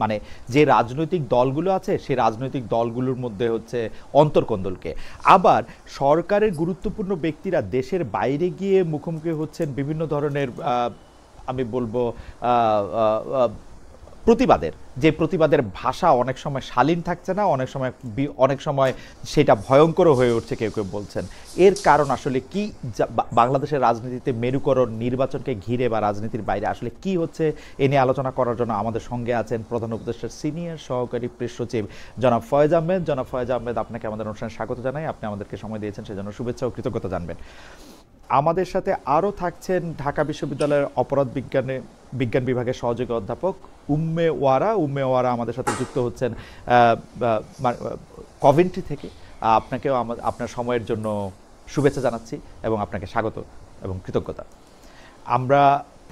মানে যে রাজনৈতিক দলগুলো আছে সেই রাজনৈতিক দলগুলোর মধ্যে হচ্ছে অন্তর্কন্দলকে। আবার সরকারের গুরুত্বপূর্ণ ব্যক্তিরা দেশের বাইরে গিয়ে মুখোমুখি হচ্ছেন বিভিন্ন ধরনের আমি বলবো প্রতিবাদের, যে প্রতিবাদের ভাষা অনেক সময় শালীন থাকছে না, অনেক সময় সেটা ভয়ঙ্কর হয়ে উঠছে কেউ কেউ বলছেন। এর কারণ আসলে কি? বাংলাদেশের রাজনীতিতে মেরুকরণ নির্বাচনকে ঘিরে বা রাজনীতির বাইরে আসলে কি হচ্ছে এ নিয়ে আলোচনা করার জন্য আমাদের সঙ্গে আছেন প্রধান উপদেষ্টার সিনিয়র সহকারী প্রেস সচিব জনাব ফয়েজ আহমেদ। জনাব ফয়েজ আহমেদ, আপনাকে আমাদের অনুষ্ঠানে স্বাগত জানাই। আপনি আমাদেরকে সময় দিয়েছেন সেজন্য শুভেচ্ছা ও কৃতজ্ঞতা জানবেন। আমাদের সাথে আরও থাকছেন ঢাকা বিশ্ববিদ্যালয়ের অপরাধ বিজ্ঞান বিভাগের সহযোগী অধ্যাপক উম্মে ওয়ারা। উম্মে ওয়ারা আমাদের সাথে যুক্ত হচ্ছেন কভেন্ট্রি থেকে। আপনাকেও আপনার সময়ের জন্য শুভেচ্ছা জানাচ্ছি এবং আপনাকে স্বাগত এবং কৃতজ্ঞতা। আমরা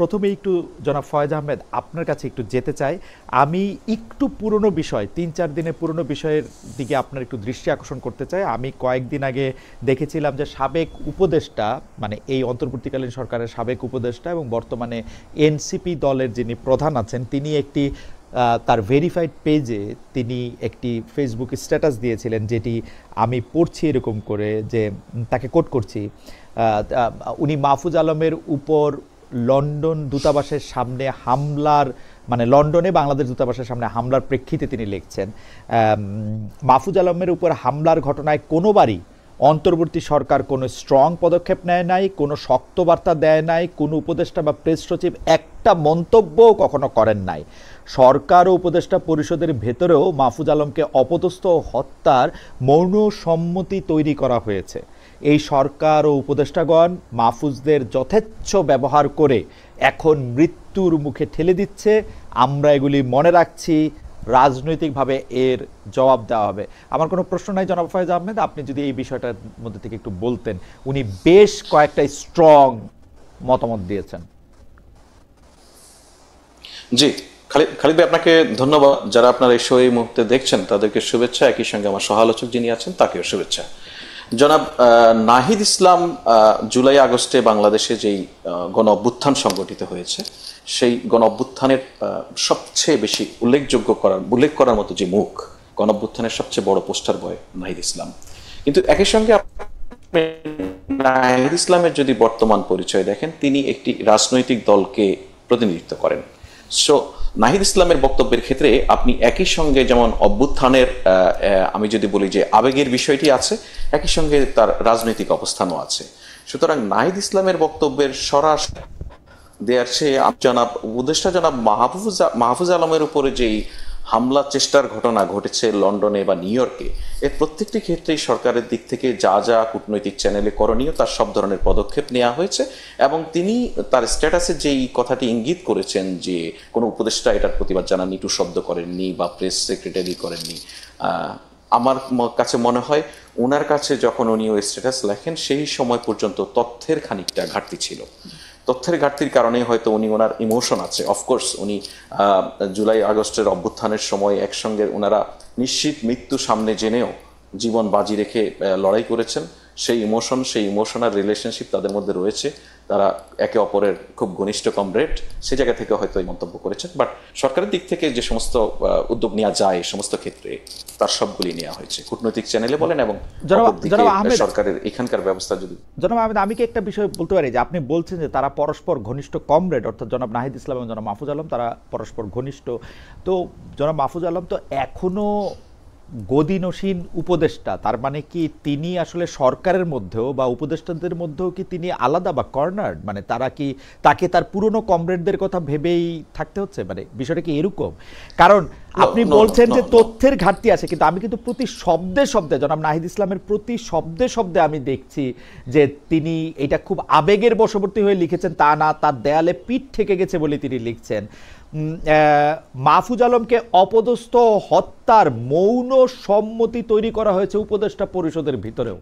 প্রথমে একটু জনাব ফয়েজ আহমেদ আপনার কাছে একটু যেতে চাই। আমি একটু পুরনো বিষয়, ৩-৪ দিনের পুরনো বিষয়ের দিকে আপনার একটু দৃষ্টি আকর্ষণ করতে চাই। আমি কয়েকদিন আগে দেখেছিলাম যে সাবেক উপদেষ্টা, মানে এই অন্তর্বর্তীকালীন সরকারের সাবেক উপদেষ্টা এবং বর্তমানে এনসিপি দলের যিনি প্রধান আছেন, তিনি একটি তার ভেরিফাইড পেজে তিনি একটি ফেসবুক স্ট্যাটাস দিয়েছিলেন, যেটি আমি পড়ছি এরকম করে, যে তাকে কোট করছি, উনি মাহফুজ আলমের উপর লন্ডন দূতাবাসের সামনে হামলার, মানে লন্ডনে বাংলাদেশ দূতাবাসের সামনে হামলার প্রেক্ষিতে তিনি লিখছেন, মাহফুজ আলমের উপর হামলার ঘটনায় কোনোবারই অন্তর্বর্তী সরকার কোনো স্ট্রং পদক্ষেপ নেয় নাই, কোনো শক্ত বার্তা দেয় নাই, কোনো উপদেষ্টা বা প্রেস সচিব একটা মন্তব্যও কখনো করেন নাই। সরকার ও উপদেষ্টা পরিষদের ভেতরেও মাহফুজ আলমকে অপদস্থ হত্যার মৌন সম্মতি তৈরি করা হয়েছে। এই সরকার ও উপদেষ্টাগণ মাহফুজদের যথেচ্ছ ব্যবহার করে এখন মৃত্যুর মুখে ঠেলে দিচ্ছে। আমরা এগুলি মনে রাখছি, রাজনৈতিকভাবে এর জবাব দেওয়া হবে। আমার কোনো প্রশ্ন নাই জনাব ফয়েজ আহমেদ, আপনি যদি এই বিষয়টার মধ্যে থেকে একটু বলতেন। উনি বেশ কয়েকটা স্ট্রং মতামত দিয়েছেন। জি, খালিদ ভাই আপনাকে ধন্যবাদ। যারা আপনারা এই শো এই মুহূর্তে দেখছেন তাদেরকে শুভেচ্ছা, একই সঙ্গে আমার সহালোচক যিনি আছেন তাকেও শুভেচ্ছা। জনাব নাহিদ ইসলাম জুলাই আগস্টে বাংলাদেশে যেই গণ অভ্যুত্থান সংগঠিত হয়েছে, সেই গণ অভ্যুত্থানের সবচেয়ে বেশি উল্লেখ করার মতো যে মুখ, গণ অভ্যুত্থানের সবচেয়ে বড় পোস্টার বয় নাহিদ ইসলাম। কিন্তু একই সঙ্গে নাহিদ ইসলামের যদি বর্তমান পরিচয় দেখেন, তিনি একটি রাজনৈতিক দলকে প্রতিনিধিত্ব করেন। সো নাহিদ ইসলামের বক্তব্যের ক্ষেত্রে আপনি একই সঙ্গে যেমন অভ্যুত্থানের আমি যদি বলি যে আবেগের বিষয়টি আছে, একই সঙ্গে তার রাজনৈতিক অবস্থানও আছে। সুতরাং নাহিদ ইসলামের বক্তব্যের সরাসরি দেয়ার চেয়ে উপদেষ্টা জনাব মাহফুজ আলমের উপরে যেই হামলা চেষ্টার ঘটনা ঘটেছে লন্ডনে বা নিউ ইয়র্কে, এর প্রত্যেকটি ক্ষেত্রেই সরকারের দিক থেকে যা যা কূটনৈতিক চ্যানেলে করণীয় তার সব ধরনের পদক্ষেপ নেওয়া হয়েছে। এবং তিনি তার স্ট্যাটাসে যেই কথাটি ইঙ্গিত করেছেন যে কোনো উপদেষ্টা এটার প্রতিবাদ জানাননি, টু শব্দ করেননি বা প্রেস সেক্রেটারি করেননি, আমার কাছে মনে হয় ওনার কাছে যখন উনি ওই স্ট্যাটাস লেখেন সেই সময় পর্যন্ত তথ্যের খানিকটা ঘাটতি ছিল। তথ্যের ঘাটতির কারণে হয়তো ওনার ইমোশন আছে। অফকোর্স উনি জুলাই আগস্টের অভ্যুত্থানের সময় একসঙ্গে ওনারা নিশ্চিত মৃত্যু সামনে জেনেও জীবন বাজি রেখে লড়াই করেছেন। সেই ইমোশনাল রিলেশনশিপ তাদের মধ্যে রয়েছে, তারা একে অপরের খুব ঘনিষ্ঠ কমরেড, সেই জায়গা থেকে হয়তো এই মন্তব্য করেছেন। বাট সরকারের দিক থেকে যে সমস্ত উদ্যোগ নেওয়া যায় সমস্ত ক্ষেত্রে তার সবগুলি নেওয়া হয়েছে, কূটনৈতিক চ্যানেলে বলেন এবং সরকারের এখানকার ব্যবস্থা। যদি জনাব আহমেদ, আমি কি একটা বিষয় বলতে পারি, যে আপনি বলছেন যে তারা পরস্পর ঘনিষ্ঠ কমরেড, অর্থাৎ জনাব নাহিদ ইসলাম এবং জনাব মাহফুজ আলম তারা পরস্পর ঘনিষ্ঠ। তো জনাব মাহফুজ আলম তো এখনো গদিনসীন উপদেষ্টা, তার মানে কি তিনি আসলে সরকারের মধ্যেও বা উপদেষ্টাদের মধ্যেও কি তিনি আলাদা বা কর্নার্ড? মানে তারা কি তাকে তার পুরনো কমরেডদের কথা ভেবেই থাকতে হচ্ছে? মানে বিষয়টা কি এরকম? কারণ আপনি বলছেন যে তথ্যের ঘাটতি আছে, কিন্তু আমি কিন্তু প্রতি শব্দে শব্দে জনাব নাহিদ ইসলামের প্রতি শব্দে শব্দে আমি দেখছি যে তিনি এটা খুব আবেগের বশবর্তী হয়ে লিখেছেন তা না, তার দেয়ালে পিঠ ঠেকে গেছে বলে তিনি লিখছেন। মাহফুজ আলমকে অপদস্থ হত্যার মৌন সম্মতি তৈরি করা হয়েছে উপদেষ্টা পরিষদের ভিতরেও।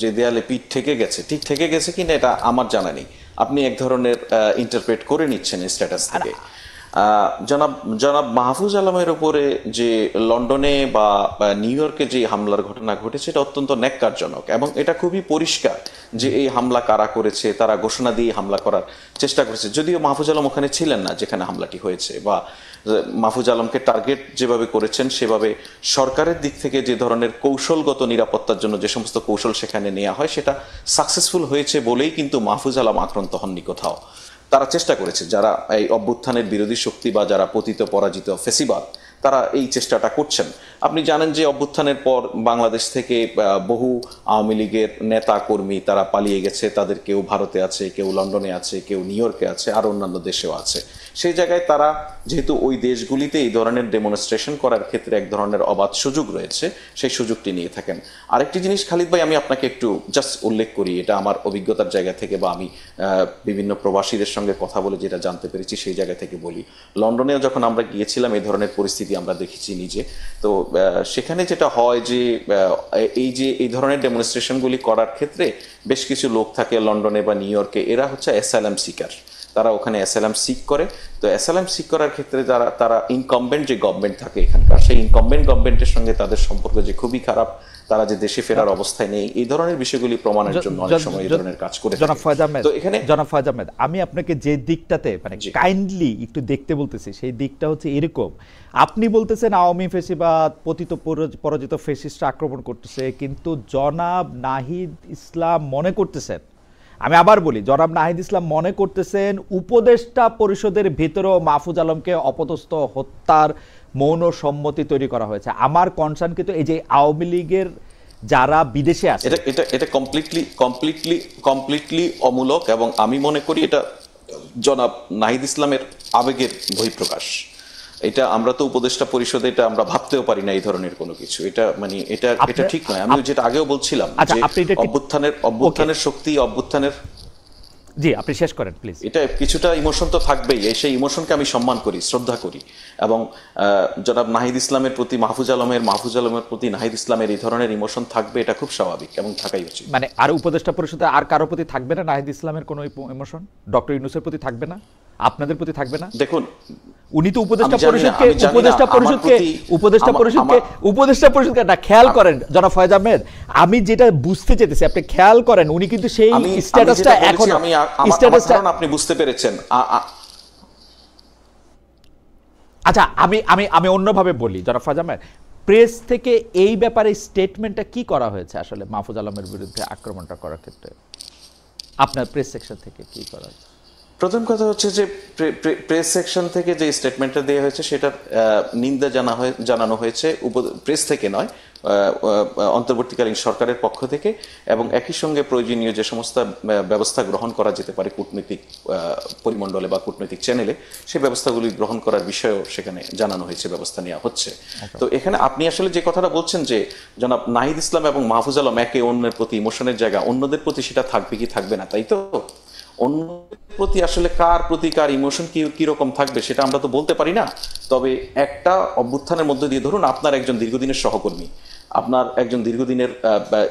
যে দেয়ালে পিঠ ঠেকে গেছে, ঠিক ঠেকে গেছে কিনা এটা আমার জানা নেই, আপনি এক ধরনের ইন্টারপ্রেট করে নিচ্ছেন স্ট্যাটাস থেকে। জনাব জনাব মাহফুজ আলমের উপরে যে লন্ডনে বা নিউ ইয়র্কে যে হামলার ঘটনা ঘটেছে এটা অত্যন্ত ন্যাক্কারজনক, এবং এটা খুবই পরিষ্কার যে এই হামলা কারা করেছে। তারা ঘোষণা দিয়ে হামলা করার চেষ্টা করেছে, যদিও মাহফুজ আলম ওখানে ছিলেন না যেখানে হামলাটি হয়েছে, বা মাহফুজ আলমকে টার্গেট যেভাবে করেছেন সেভাবে সরকারের দিক থেকে যে ধরনের কৌশলগত নিরাপত্তার জন্য যে সমস্ত কৌশল সেখানে নেওয়া হয় সেটা সাকসেসফুল হয়েছে বলেই কিন্তু মাহফুজ আলম আক্রান্ত হননি কোথাও। তারা চেষ্টা করেছে, যারা এই অভ্যুত্থানের বিরোধী শক্তি বা যারা পতিত পরাজিত ফেসিবাদ, তারা এই চেষ্টাটা করছেন। আপনি জানেন যে অভ্যুত্থানের পর বাংলাদেশ থেকে বহু আওয়ামী লীগের নেতা কর্মী তারা পালিয়ে গেছে, তাদের কেউ ভারতে আছে, কেউ লন্ডনে আছে, কেউ নিউ ইয়র্কে আছে, আর অন্যান্য দেশেও আছে। সেই জায়গায় তারা যেহেতু ওই দেশগুলিতে এই ধরনের ডেমনস্ট্রেশন করার ক্ষেত্রে এক ধরনের অবাধ সুযোগ রয়েছে, সেই সুযোগটি নিয়ে থাকেন। আরেকটি জিনিস খালিদ ভাই আমি আপনাকে একটু জাস্ট উল্লেখ করি, এটা আমার অভিজ্ঞতার জায়গা থেকে বা আমি বিভিন্ন প্রবাসীদের সঙ্গে কথা বলে যেটা জানতে পেরেছি সেই জায়গা থেকে বলি। লন্ডনেও যখন আমরা গিয়েছিলাম এই ধরনের পরিস্থিতি আমরা দেখেছি নিজে। তো সেখানে যেটা হয় যে এই ধরনের ডেমনস্ট্রেশনগুলি করার ক্ষেত্রে বেশ কিছু লোক থাকে লন্ডনে বা নিউ ইয়র্কে, এরা হচ্ছে অ্যাসাইলাম সিকার, তারা ওখানে অ্যাসাইলাম সিক করে। তো অ্যাসাইলাম সিক করার ক্ষেত্রে তারা ইনকামবেন্ট যে গভর্নমেন্ট থাকে এখানকার, সেই ইনকামবেন্ট গভর্নমেন্টের সঙ্গে তাদের সম্পর্ক যে খুবই খারাপ, তারা যে দেশে ফেরার অবস্থায় নেই, এই ধরনের বিষয়গুলি প্রমাণের জন্য অনেক সময় এই ধরনের কাজ করে। জনাব ফয়েজ আহমেদ, তো এখানে জনাব ফয়েজ আহমেদ, আমি আপনাকে যে দিকটাতে মানে কাইন্ডলি একটু দেখতে বলতেছি সেই দিকটা হচ্ছে এরকম। আপনি বলতেছেন আওয়ামী ফেসিবাদ পতিত পরাজিত ফেসিস্টরা আক্রমণ করতেছে, কিন্তু জনাব নাহিদ ইসলাম মনে করতেছেন, আমি আবার বলি, জনাব নাহিদ ইসলাম মনে করতেছেন উপদেষ্টা পরিষদের ভিতরেও মাহফুজ আলমকে অপদস্থ হত্যার মৌন সম্মতি তৈরি করা হয়েছে। আমার কনসার্ন কিন্তু এই যে আওয়ামী লীগের যারা বিদেশে আছে, এটা কমপ্লিটলি অমূলক, এবং আমি মনে করি এটা জনাব নাহিদ ইসলামের আবেগের বহিঃপ্রকাশ। এটা আমরা তো উপদেষ্টা পরিষদে এটা আমরা ভাবতেও পারি না এই ধরনের কোনো কিছু। এটা মানে এটা ঠিক নয়। আমি যেটা আগেও বলছিলাম যে অভ্যুত্থানের শক্তি, অভ্যুত্থানের, জি আপনি শেষ করেন প্লিজ। এটা কিছুটা ইমোশন তো থাকবেই, সেই ইমোশনকে আমি সম্মান করি, শ্রদ্ধা করি, এবং জনাব নাহিদ ইসলামের প্রতি মাহফুজ আলমের প্রতি নাহিদ ইসলামের এই ধরনের ইমোশন থাকবে, এটা খুব স্বাভাবিক এবং থাকাই উচিত। মানে আর উপদেষ্টা পরিষদে আর কারো প্রতি থাকবে না নাহিদ ইসলামের কোনো ইমোশন? ডক্টর ইউনূসের প্রতি থাকবে না? আপনাদের প্রতি থাকবে না? দেখুন, উনি তো উপদেষ্টা পরিষদকে না, খেয়াল করেন জনাব ফয়েজ আহমেদ, আমি যেটা বুঝতে চেয়েছি আপনি খেয়াল করেন, উনি কিন্তু সেই স্ট্যাটাসটা এখন আপনি বুঝতে পেরেছেন। আচ্ছা আমি অন্যভাবে বলি জনাব ফয়েজ আহমেদ, প্রেস থেকে এই ব্যাপারে স্টেটমেন্টটা কি করা হয়েছে আসলে মাহফুজ আলমের বিরুদ্ধে আক্রমণটা করার ক্ষেত্রে আপনার প্রেস সেকশন থেকে কি করা হয়েছে? প্রথম কথা হচ্ছে যে প্রেস সেকশন থেকে যে স্টেটমেন্টটা দেওয়া হয়েছে সেটার নিন্দা জানানো হয়েছে, প্রেস থেকে নয়, অন্তর্বর্তীকালীন সরকারের পক্ষ থেকে, এবং একই সঙ্গে প্রয়োজনীয় যে সমস্ত ব্যবস্থা গ্রহণ করা যেতে পারে কূটনৈতিক পরিমণ্ডলে বা কূটনৈতিক চ্যানেলে, সেই ব্যবস্থাগুলি গ্রহণ করার বিষয়েও সেখানে জানানো হয়েছে, ব্যবস্থা নেওয়া হচ্ছে। তো এখানে আপনি আসলে যে কথাটা বলছেন যে জনাব নাহিদ ইসলাম এবং মাহফুজ আলম একে অন্যের প্রতি ইমোশনের জায়গা, অন্যদের প্রতি সেটা থাকবে কি থাকবে না, তাই তো? অন্যদের প্রতি আসলে কার ইমোশন কিরকম থাকবে সেটা আমরা তো বলতে পারি না। তবে একটা অভ্যুত্থানের মধ্যে দিয়ে, ধরুন আপনার একজন দীর্ঘদিনের সহকর্মী, আপনার একজন দীর্ঘদিনের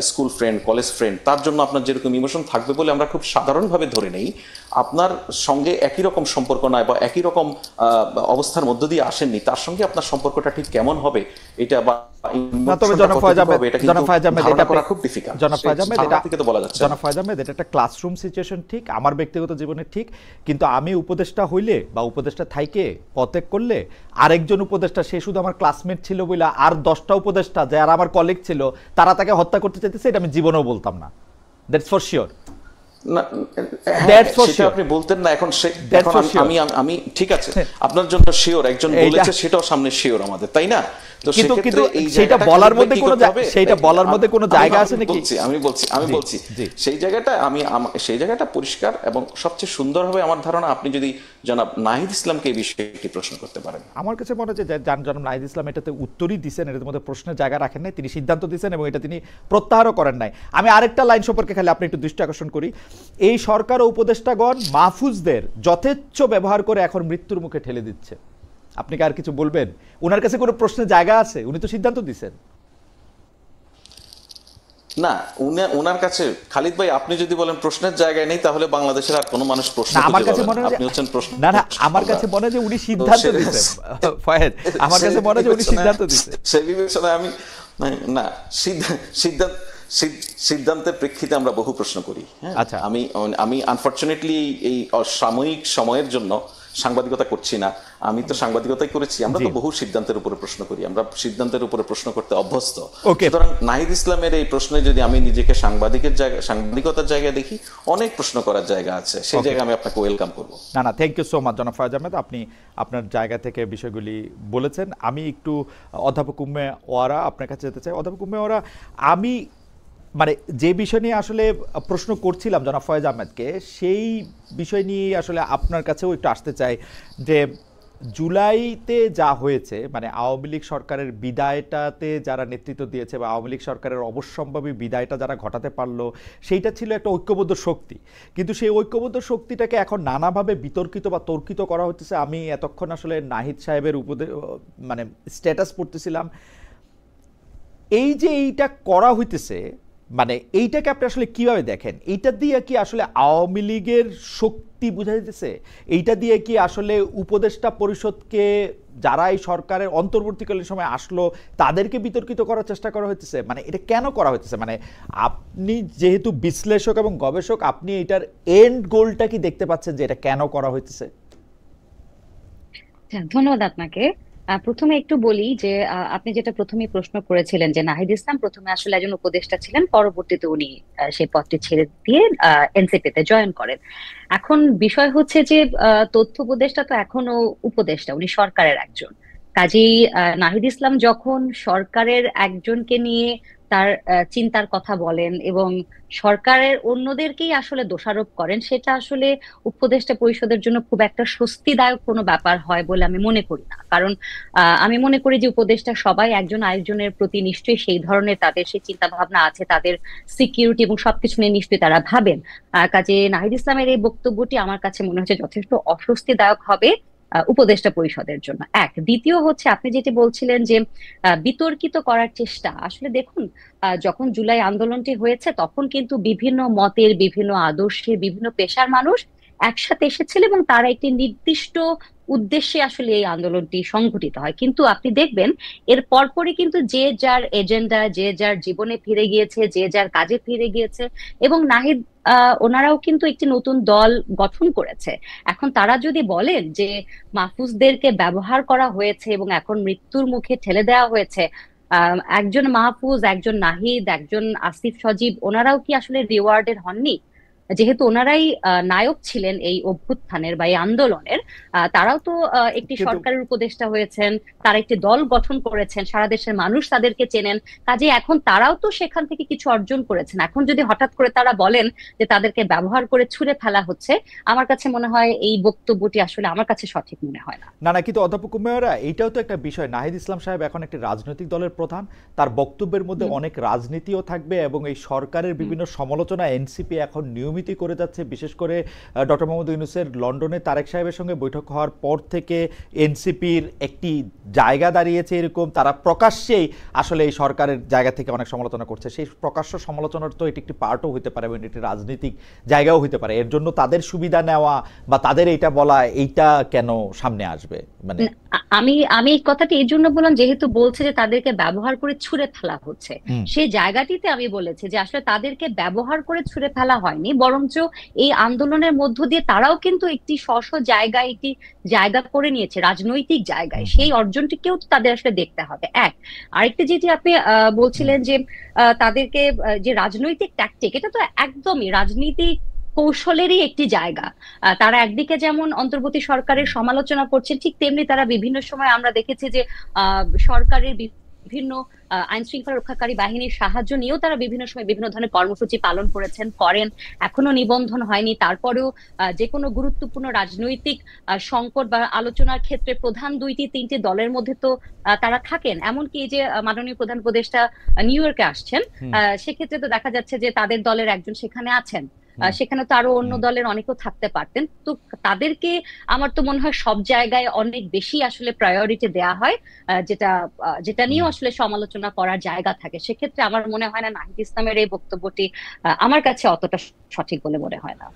স্কুল ফ্রেন্ড, কলেজ ফ্রেন্ড, তার জন্য আপনার যেরকম ইমোশন থাকবে বলে আমরা খুব সাধারণভাবে ধরে নেই। আপনার সঙ্গে একই রকম সম্পর্ক নয় বা একই রকম অবস্থার মধ্য দিয়ে আসেননি, তার সঙ্গে আপনার সম্পর্কটা ঠিক কেমন হবে এটা বা একটা ক্লাসরুম সিচুয়েশন ঠিক, আমার ব্যক্তিগত জীবনে ঠিক, কিন্তু আমি উপদেষ্টা হইলে বা উপদেষ্টা থাইকে পদত্যাগ করলে আরেকজন উপদেষ্টা, সে শুধু আমার ক্লাসমেট ছিল বলে আর 10টা উপদেষ্টা যারা আমার কলিগ ছিল তারা তাকে হত্যা করতে চাইতেছে, এটা আমি জীবনেও বলতাম না। That's for sure. আপনি বলতেন না, এখন আমি ঠিক আছে, আপনার জন্য শিওর একজন বলেছে, সেটাও সামনে শিওর আমাদের, তাই না? কিন্তু সেটা বলার মধ্যে কোনো জায়গা আছে নাকি? আমি বলছি সেই জায়গাটা পরিষ্কার এবং সবচেয়ে সুন্দর হবে আমার ধারণা আপনি যদি জনাব নাহিদ ইসলামকে এই বিষয়ে একটি প্রশ্ন করতে পারেন। আমার কাছে মনে হচ্ছে জনাব নাহিদ ইসলাম এটাতে উত্তরই দিচ্ছেন, এটার মধ্যে প্রশ্নের জায়গা রাখেন নাই, তিনি সিদ্ধান্ত দিচ্ছেন এবং এটা তিনি প্রত্যাহারও করেন নাই। আমি আরেকটা লাইন সম্পর্কে খালি আপনি একটু দৃষ্টি আকর্ষণ করি, এই সরকার ও উপদেষ্টাগণ মাহফুজদের যথেচ্ছ ব্যবহার করে এখন মৃত্যুর মুখে ঠেলে দিচ্ছে। আপনি কি আর কিছু বলবেন? ওনার কাছে কোনো প্রশ্নের জায়গা আছে? উনি তো সিদ্ধান্ত দিচ্ছেন। না, ওনার কাছে খালিদ ভাই, আপনি যদি বলেন প্রশ্নের জায়গায় নেই, তাহলে বাংলাদেশের আর কোনো মানুষ প্রশ্ন না, আমার খুঁজে কাছে পাবে মনে না। হয় আপনি হচ্ছেন প্রশ্ন। না না, আমার কাছে মনে হয় যে উনি সিদ্ধান্ত দিচ্ছেন ফয়েদ, আমার কাছে মনে হয় যে উনি সিদ্ধান্ত দিচ্ছেন। সেই বিবেচনায় আমি না, সিদ্ধান্ত সিদ্ধান্তের প্রেক্ষিতে আমরা বহু প্রশ্ন করি। হ্যাঁ, আচ্ছা। আমি আনফরচুনেটলি এই অসাময়িক সময়ের জন্য সাংবাদিকতা করছি না। আমি তো সাংবাদিকতাই করেছি। আমরা তো বহু সিদ্ধান্তের উপরে প্রশ্ন করি, আমরা সিদ্ধান্তের উপরে প্রশ্ন করতে অভ্যস্ত। সুতরাং নাহিদ ইসলামের এই প্রশ্নে যদি আমি নিজেকে সাংবাদিকতার জায়গায় দেখি, অনেক প্রশ্ন করার জায়গা আছে, সেই জায়গায় আমি আপনাকে ওয়েলকাম করবো। না না, থ্যাংক ইউ সো মাচ জনাব ফয়েজ আহমেদ, আপনি আপনার জায়গা থেকে বিষয়গুলি বলেছেন। আমি একটু অধ্যাপক উম্মে ওয়ারা আপনার কাছে যেতে চাই। অধ্যাপক উম্মে ওয়ারা, আমি মানে যে বিষয় নিয়ে আসলে প্রশ্ন করছিলাম জনাব ফয়েজ আহমেদকে, সেই বিষয় নিয়ে আসলে আপনার কাছেও একটু আসতে চাই যে জুলাইতে যা হয়েছে, মানে আওয়ামী লীগ সরকারের বিদায়টাতে যারা নেতৃত্ব দিয়েছে বা আওয়ামী লীগ সরকারের অবশ্যম্ভাবী বিদায়টা যারা ঘটাতে পারলো, সেইটা ছিল একটা ঐক্যবদ্ধ শক্তি। কিন্তু সেই ঐক্যবদ্ধ শক্তিটাকে এখন নানাভাবে বিতর্কিত বা তর্কিত করা হচ্ছে। আমি এতক্ষণ আসলে নাহিদ সাহেবের মানে স্ট্যাটাস পড়তেছিলাম, এই যে এইটা করা হইতেছে, মানে এইটাকে আপনি আসলে কিভাবে দেখেন? এইটা দিয়ে কি আসলে আওয়ামী লীগের শক্তি বোঝা যেতেছে? এইটা দিয়ে কি আসলে উপদেষ্টা পরিষদকে, যারা এই সরকারের অন্তর্বর্তীকালীন সময় আসলো, তাদেরকে বিতর্কিত করার চেষ্টা করা হইতেছে? মানে এটা কেন করা হইতেছে? মানে আপনি যেহেতু বিশ্লেষক এবং গবেষক, আপনি এটার এন্ড গোলটা কি দেখতে পাচ্ছেন যে এটা কেন করা হইতেছে? ধন্যবাদ আপনাকে। প্রথমে একটু বলি যে আপনি যেটা প্রথমে প্রশ্ন করেছিলেন যে নাহিদ ইসলাম প্রথমে আসলে একজন উপদেষ্টা ছিলেন, পরবর্তীতে উনি সেই পদটি ছেড়ে দিয়ে এনসিপি তে জয়েন করেন। এখন বিষয় হচ্ছে যে তথ্য উপদেষ্টা তো এখনো উপদেষ্টা, উনি সরকারের একজন। কাজেই নাহিদ ইসলাম যখন সরকারের একজনকে নিয়ে তার চিন্তার কথা বলেন এবং সরকারের অন্যদেরকেই আসলে দোষারোপ করেন, সেটা আসলে উপদেষ্টা পরিষদের জন্য খুব একটা স্বস্তিদায়ক কোনো ব্যাপার হয় বলে আমি মনে করি না। কারণ আমি মনে করি যে উপদেষ্টা সবাই একজন আরেকজনের প্রতি নিশ্চয়ই সেই ধরনের তাদের সেই চিন্তা ভাবনা আছে, তাদের সিকিউরিটি এবং সবকিছু নিয়ে নিশ্চয়ই তারা ভাবেন। কাজে নাহিদ ইসলামের এই বক্তব্যটি আমার কাছে মনে হচ্ছে যথেষ্ট অস্বস্তিদায়ক হবে উপদেষ্টা পরিষদের জন্য। দ্বিতীয় হচ্ছে আপনি যেটি বলছিলেন যে বিতর্কিত করার চেষ্টা, আসলে দেখুন, যখন জুলাই আন্দোলনটি হয়েছে তখন কিন্তু বিভিন্ন মতের, বিভিন্ন আদর্শের, বিভিন্ন পেশার মানুষ একসাথে এসেছিল এবং তারা একটি নির্দিষ্ট উদ্দেশ্যে আসলে এই আন্দোলনটি সংঘটিত হয়। কিন্তু আপনি দেখবেন এর পরপরই কিন্তু যে যার এজেন্ডা, যে যার জীবনে ফিরে গিয়েছে, যে যার কাজে ফিরে গিয়েছে। এবং নাহিদ ওনারাও কিন্তু একটি নতুন দল গঠন করেছে। এখন তারা যদি বলেন যে মাহফুজদেরকে ব্যবহার করা হয়েছে এবং এখন মৃত্যুর মুখে ঠেলে দেওয়া হয়েছে, একজন মাহফুজ, একজন নাহিদ, একজন আসিফ সজীব, ওনারাও কি আসলে রিওয়ার্ডের হননি? যেহেতু ওনারাই নায়ক ছিলেন এই অভ্যুত্থানের বা এই আন্দোলনের, তারাও তো একটি সরকারের উপদেষ্টা হয়েছেন, তারা একটি দল গঠন করেছেন, সারা দেশের মানুষ তাদেরকে চেনেন। কাজে এখন তারাও তো সেখান থেকে কিছু অর্জন করেছেন। এখন যদি হঠাৎ করে তারা বলেন যে তাদেরকে ব্যবহার করে ছুঁড়ে ফেলা হচ্ছে, আমার কাছে মনে হয় এই বক্তব্যটি আসলে আমার কাছে সঠিক মনে হয় না। না না, কিন্তু অধ্যাপক উম্মেয়রা, এইটাও তো একটা বিষয়। নাহিদ ইসলাম সাহেব এখন একটি রাজনৈতিক দলের প্রধান, তার বক্তব্যের মধ্যে অনেক রাজনীতিও থাকবে এবং এই সরকারের বিভিন্ন সমালোচনা এনসিপি এখন নিয়মিত করে যাচ্ছে। বিশেষ করে ডক্টর মোহাম্মদ ইউনূসের লন্ডনে তারেক সাহেবের সঙ্গে বৈঠক হওয়ার পর থেকে এনসিপির একটি জায়গা দাঁড়িয়েছে এরকম, তারা প্রকাশ্যেই আসলে এই সরকারের জায়গা থেকে অনেক সমালোচনা করছে। সেই প্রকাশ্য সমালোচনার তো এটি একটি পার্টও হতে পারে এবং এটি রাজনৈতিক জায়গাও হতে পারে। এর জন্য তাদের সুবিধা নেওয়া বা তাদের এইটা বলা, এইটা কেন সামনে আসবে? মানে আমি আমি এই কথাটি এই জন্য বললাম, যেহেতু বলছে যে তাদেরকে ব্যবহার করে ছুঁড়ে ফেলা হচ্ছে, সেই জায়গাটিতে আমি বলেছি যে আসলে তাদেরকে ব্যবহার করে ছুঁড়ে ফেলা হয়নি, বরঞ্চ এই আন্দোলনের মধ্য দিয়ে তারাও কিন্তু একটি স্ব জায়গায় একটি জায়গা করে নিয়েছে, রাজনৈতিক জায়গায়। সেই অর্জনটিকেও তো তাদের আসলে দেখতে হবে। আরেকটি যেটি আপনি বলছিলেন যে তাদেরকে যে রাজনৈতিক ট্যাকটিক, এটা তো একদমই রাজনীতিক কৌশলেরই একটি জায়গা। তারা একদিকে যেমন অন্তর্বর্তী সরকারের সমালোচনা করছেন, ঠিক তেমনি তারা বিভিন্ন সময় আমরা দেখেছি যে সরকারের বিভিন্ন আইন শৃঙ্খলা রক্ষাকারী বাহিনীর সাহায্য নিয়েও তারা বিভিন্ন সময় বিভিন্ন ধরনের কর্মসূচি পালন করেন। এখনো নিবন্ধন হয়নি, তারপরেও যে কোনো গুরুত্বপূর্ণ রাজনৈতিক সংকট বা আলোচনার ক্ষেত্রে প্রধান 2-3টি দলের মধ্যে তো তারা থাকেন। এমনকি যে মাননীয় প্রধান উপদেষ্টা নিউ ইয়র্কে আসছেন, সেক্ষেত্রে তো দেখা যাচ্ছে যে তাদের দলের একজন সেখানে আছেন। সেখানে তো আরো অন্য দলের অনেকেও থাকতে পারতেন। তো তাদেরকে আমার তো মনে হয় সব জায়গায় অনেক বেশি আসলে প্রায়োরিটি দেওয়া হয়, যেটা যেটা নিয়েও আসলে সমালোচনা করার জায়গা থাকে। সেক্ষেত্রে আমার মনে হয় না নাহিদ ইসলামের এই বক্তব্যটি আমার কাছে অতটা সঠিক বলে মনে হয় না।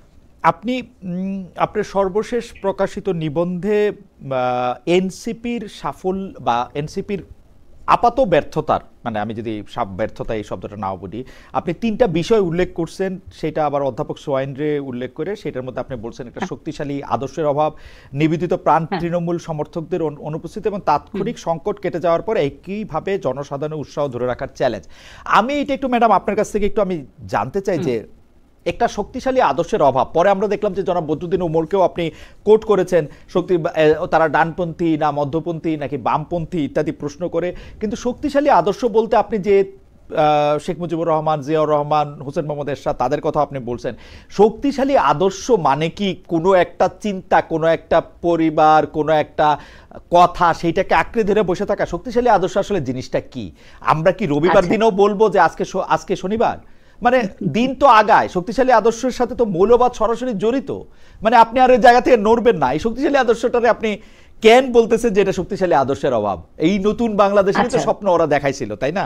আপনি আপনার সর্বশেষ প্রকাশিত নিবন্ধে এনসিপির সাফল্য বা এনসিপির আপাত ব্যর্থতার, মানে আমি যদি ব্যর্থতা এই শব্দটা নাও বলি, আপনি 3টা বিষয় উল্লেখ করছেন, সেটা আবার অধ্যাপক সোয়াইনরে উল্লেখ করে। সেটার মধ্যে আপনি বলছেন একটা শক্তিশালী আদর্শের অভাব, নিবেদিত প্রাণ তৃণমূল সমর্থকদের অনুপস্থিতি এবং তাৎক্ষণিক সংকট কেটে যাওয়ার পর একইভাবে জনসাধারণের উৎসাহ ধরে রাখার চ্যালেঞ্জ। আমি এটা একটু ম্যাডাম আপনার কাছ থেকে একটু আমি জানতে চাই যে একটা শক্তিশালী আদর্শের অভাব, পরে আমরা দেখলাম যে জনাব বদরুদ্দিন উমরকেও আপনি কোট করেছেন, তারা ডানপন্থী না মধ্যপন্থী নাকি বামপন্থী ইত্যাদি প্রশ্ন করে। কিন্তু শক্তিশালী আদর্শ বলতে আপনি যে শেখ মুজিবুর রহমান, জিয়াউর রহমান, হোসেন মোহাম্মদ এরশাদ তাদের কথা আপনি বলছেন, শক্তিশালী আদর্শ মানে কি কোনো একটা চিন্তা, কোনো একটা পরিবার, কোনো একটা কথা, সেইটাকে আঁকড়ে ধরে বসে থাকা? শক্তিশালী আদর্শ আসলে জিনিসটা কি? আমরা কি রবিবার দিনেও বলবো যে আজকে শনিবার? মানে দিন তো আগায়, শক্তিশালী আদর্শের সাথে তো মৌলবাদ সরাসরি জড়িত। মানে আপনি আর ওই জায়গা থেকে নড়বেন না। এই শক্তিশালী আদর্শটারে আপনি কেন বলতেছেন যে এটা শক্তিশালী আদর্শের অভাব? এই নতুন বাংলাদেশের তো স্বপ্ন ওরা দেখাইছিল, তাই না?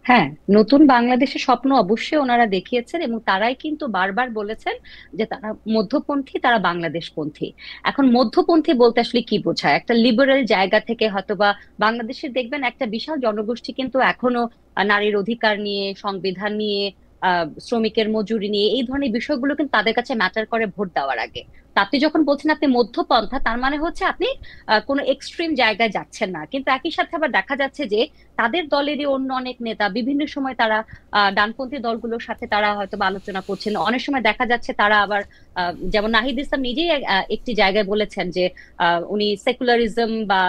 হ্যাঁ, নতুন বাংলাদেশের স্বপ্ন অবশ্যই ওনারা দেখিয়েছেন এবং তারাই কিন্তু বারবার বলেছেন যে তারা মধ্যপন্থী, তারা বাংলাদেশপন্থী। এখন মধ্যপন্থী বলতে আসলে কি বোঝায়? একটা লিবারেল জায়গা থেকে হয়তোবা বাংলাদেশে দেখবেন একটা বিশাল জনগোষ্ঠী কিন্তু এখনো নারীর অধিকার নিয়ে, সংবিধান নিয়ে, শ্রমিকের মজুরি নিয়ে এই ধরনের বিষয়গুলো কিন্তু তাদের কাছে ম্যাটার করে ভোট দেওয়ার আগে। তা আপনি যখন বলছেন আপনি মধ্যপন্থা, তার মানে হচ্ছে আপনি কোনো এক্সট্রিম জায়গায় যাচ্ছেন না। কিন্তু একই সাথে আবার দেখা যাচ্ছে যে তাদের দলেরই অন্য অনেক নেতা বিভিন্ন সময় তারা ডানপন্থী দলগুলোর সাথে তারা হয়তো আলোচনা করছেন। অনেক সময় দেখা যাচ্ছে তারা আবার যেমন নাহিদ ইসলাম নিজেই একটি জায়গায় বলেছেন যে উনি সেকুলারিজম বা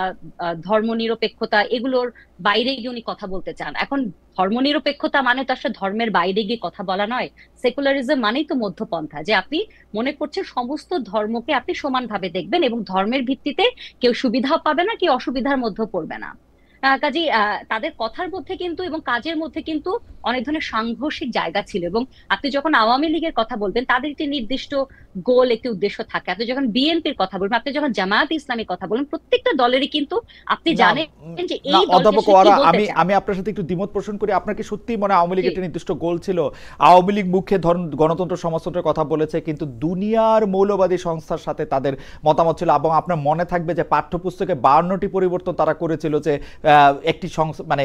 ধর্মনিরপেক্ষতা এগুলোর বাইরে গিয়ে উনি কথা বলতে চান। এখন ধর্মনিরপেক্ষতা মানে তো আসলে ধর্মের বাইরে গিয়ে কথা বলা নয়। সেকুলারিজম মানেই তো মধ্যপন্থা, যে আপনি মনে করছেন সমস্ত ধর্মকে আপনি সমানভাবে দেখবেন এবং ধর্মের ভিত্তিতে কেউ সুবিধাও পাবে না, কেউ অসুবিধার মধ্যে পড়বে না। কাজেই তাদের কথার মধ্যে কিন্তু এবং কাজের মধ্যে কিন্তু অনেক ধরনের সাংঘর্ষিক জায়গা ছিল। এবং আপনি যখন আওয়ামী লীগের কথা বলবেন তাদের একটি নির্দিষ্ট গোল, একটি উদ্দেশ্য থাকে। আপনি যখন বিএনপির কথা বলবেন, আপনি যখন জামায়াত ইসলামীর কথা বলবেন, প্রত্যেকটা দলেরই কিন্তু আপনি জানেন যে এই অধ্যাপক আমি আপনার সাথে একটু দ্বিমত পোষণ করি। আপনার কি সত্যি মনে আওয়ামী লীগের একটা নির্দিষ্ট গোল ছিল? আওয়ামী লীগ মুখে গণতন্ত্র সমাজতন্ত্রের কথা বলেছে, কিন্তু দুনিয়ার মৌলবাদী সংস্থার সাথে তাদের মতামত ছিল। এবং আপনার মনে থাকবে যে পাঠ্যপুস্তকে 52টি পরিবর্তন তারা করেছিল যে একটি মানে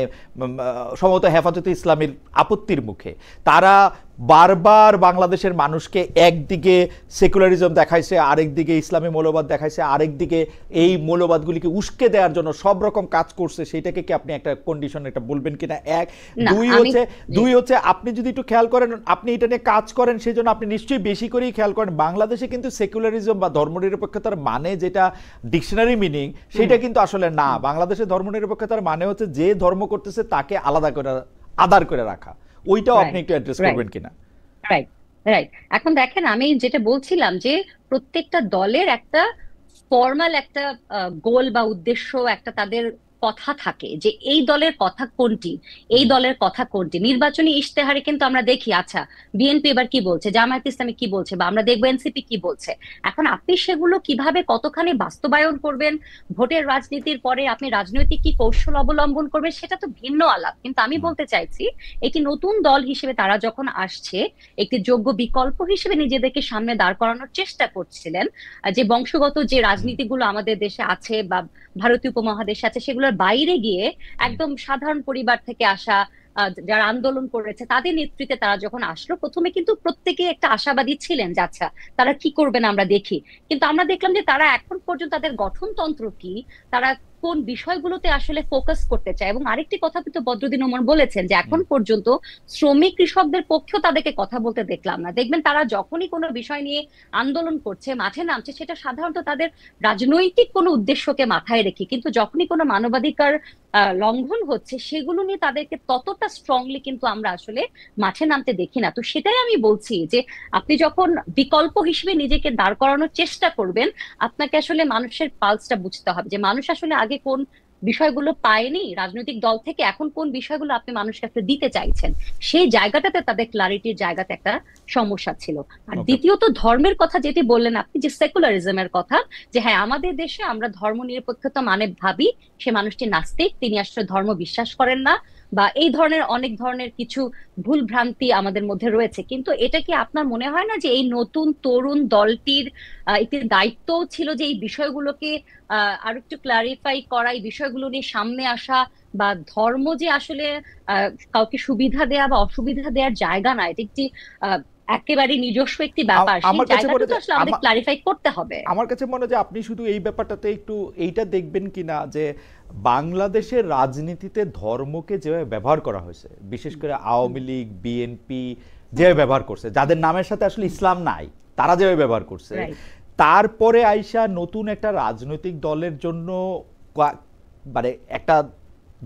সম্ভবত হেফাজতে ইসলামের আপত্তির মুখে। তারা বারবার বাংলাদেশের মানুষকে একদিকে সেকুলারিজম দেখাইছে, আরেকদিকে ইসলামী মৌলবাদ দেখাইছে, আরেকদিকে এই মৌলবাদগুলিকে উস্কে দেওয়ার জন্য সব রকম কাজ করছে। সেটাকে কি আপনি একটা কন্ডিশন এটা বলবেন কিনা? এক। দুই হচ্ছে আপনি যদি একটু খেয়াল করেন, আপনি এটা নিয়ে কাজ করেন, সেই জন্য আপনি নিশ্চয়ই বেশি করেই খেয়াল করেন, বাংলাদেশে কিন্তু সেকুলারিজম বা ধর্মনিরপেক্ষতার মানে যেটা ডিকশনারি মিনিং, সেটা কিন্তু আসলে না। বাংলাদেশে ধর্মনিরপেক্ষতার মানে হচ্ছে যে ধর্ম করতেছে তাকে আলাদা করে আদার করে রাখা। ওইটাও আপনি একটু অ্যাড্রেস করবেন কিনা? Right, right. এখন দেখেন, আমি যেটা বলছিলাম যে প্রত্যেকটা দলের একটা ফর্মাল একটা গোল বা উদ্দেশ্য, একটা তাদের কথা থাকে যে এই দলের কথা কোনটি, এই দলের কথা কোনটি। নির্বাচনী ইশতেহারে কিন্তু আমরা দেখি, আচ্ছা বিএনপি এবার কি বলছে, জামায়াত ইসলামী কি বলছে, বা আমরা দেখবো এনসিপি কি বলছে। এখন আপনি সেগুলো কিভাবে কতখানি বাস্তবায়ন করবেন, ভোটের রাজনীতির পরে আপনি রাজনৈতিক কি কৌশল অবলম্বন করবেন, সেটা তো ভিন্ন আলাপ। কিন্তু আমি বলতে চাইছি, একটি নতুন দল হিসেবে তারা যখন আসছে, একটি যোগ্য বিকল্প হিসেবে নিজেদেরকে সামনে দাঁড় করানোর চেষ্টা করছিলেন, যে বংশগত যে রাজনীতিগুলো আমাদের দেশে আছে বা ভারতীয় উপমহাদেশে আছে, সেগুলোর বাইরে গিয়ে একদম সাধারণ পরিবার থেকে আসা যারা আন্দোলন করেছে তাদের নেতৃত্বে তারা যখন আসলো, প্রথমে কিন্তু প্রত্যেকে একটা আশাবাদী ছিলেন যে আচ্ছা তারা কি করবেন আমরা দেখি। কিন্তু আমরা দেখলাম যে তারা এখন পর্যন্ত তাদের গঠনতন্ত্র কি, তারা কোন বিষয়গুলোতে আসলে ফোকাস করতে চায়। এবং আরেকটি কথা কিন্তু বদরুদ্দিন ওমর বলেছেন যে এখন পর্যন্ত শ্রমিক কৃষকদের পক্ষেও তাদেরকে কথা বলতে দেখলাম না। দেখবেন তারা যখনই কোনো বিষয় নিয়ে আন্দোলন করছে, মাঠে নামছে, সেটা সাধারণত তাদের রাজনৈতিক কোনো উদ্দেশ্যকে মাথায় রেখে। কিন্তু যখনই কোনো মানবাধিকার লঙ্ঘন হচ্ছে, সেগুলো নিয়ে তাদেরকে ততটা স্ট্রংলি কিন্তু আমরা আসলে মাঠে নামতে দেখি না। তো সেটাই আমি বলছি যে আপনি যখন বিকল্প হিসেবে নিজেকে দাঁড় করানোর চেষ্টা করবেন, আপনাকে আসলে মানুষের পালসটা বুঝতে হবে, যে মানুষ আসলে আগে কোন বিষয়গুলো পায়নি রাজনৈতিক দল থেকে, এখন কোন বিষয়গুলো আপনি মানুষের কাছে দিতে চাইছেন, সেই জায়গাটাতে তাদের ক্লারিটির জায়গাতে একটা সমস্যা ছিল। আর ওকে। দ্বিতীয়ত ধর্মের কথা যেটি বললেন আপনি, যে সেকুলারিজমের কথা, যে হ্যাঁ আমাদের দেশে আমরা ধর্ম নিরপেক্ষতা মানে ভাবি সে মানুষটি নাস্তিক, তিনি আসলে ধর্ম বিশ্বাস করেন না, বা এই ধরনের অনেক ধরনের কিছু ভুল ভ্রান্তি আমাদের মধ্যে রয়েছে। কিন্তু এটা কি আপনার মনে হয় না যে এই নতুন তরুণ দলটির একটি দায়িত্ব ছিল যে এই বিষয়গুলোকে আরো একটু ক্লারিফাই করা, এই বিষয়গুলো নিয়ে সামনে আসা, বা ধর্ম যে আসলে কাউকে সুবিধা দেয়া বা অসুবিধা দেওয়ার জায়গা না, এটা একটি একেবারে নিজস্ব একটি ব্যাপার, সেই আমার কাছে জায়গাটা মনে তো হয় আসলে আমাদের ক্লারিফাই করতে হবে। আমার কাছে মনে হয় যে আপনি শুধু এই ব্যাপারটাতে একটু এইটা দেখবেন কিনা যে বাংলাদেশের রাজনীতিতে ধর্মকে যেভাবে ব্যবহার করা হয়েছে, বিশেষ করে আওয়ামী লীগ, বিএনপি যেভাবে ব্যবহার করছে, যাদের নামের সাথে আসলে ইসলাম নাই, তারা যেভাবে ব্যবহার করছে, রাইট। তারপরে আইসা নতুন একটা রাজনৈতিক দলের জন্য মানে একটা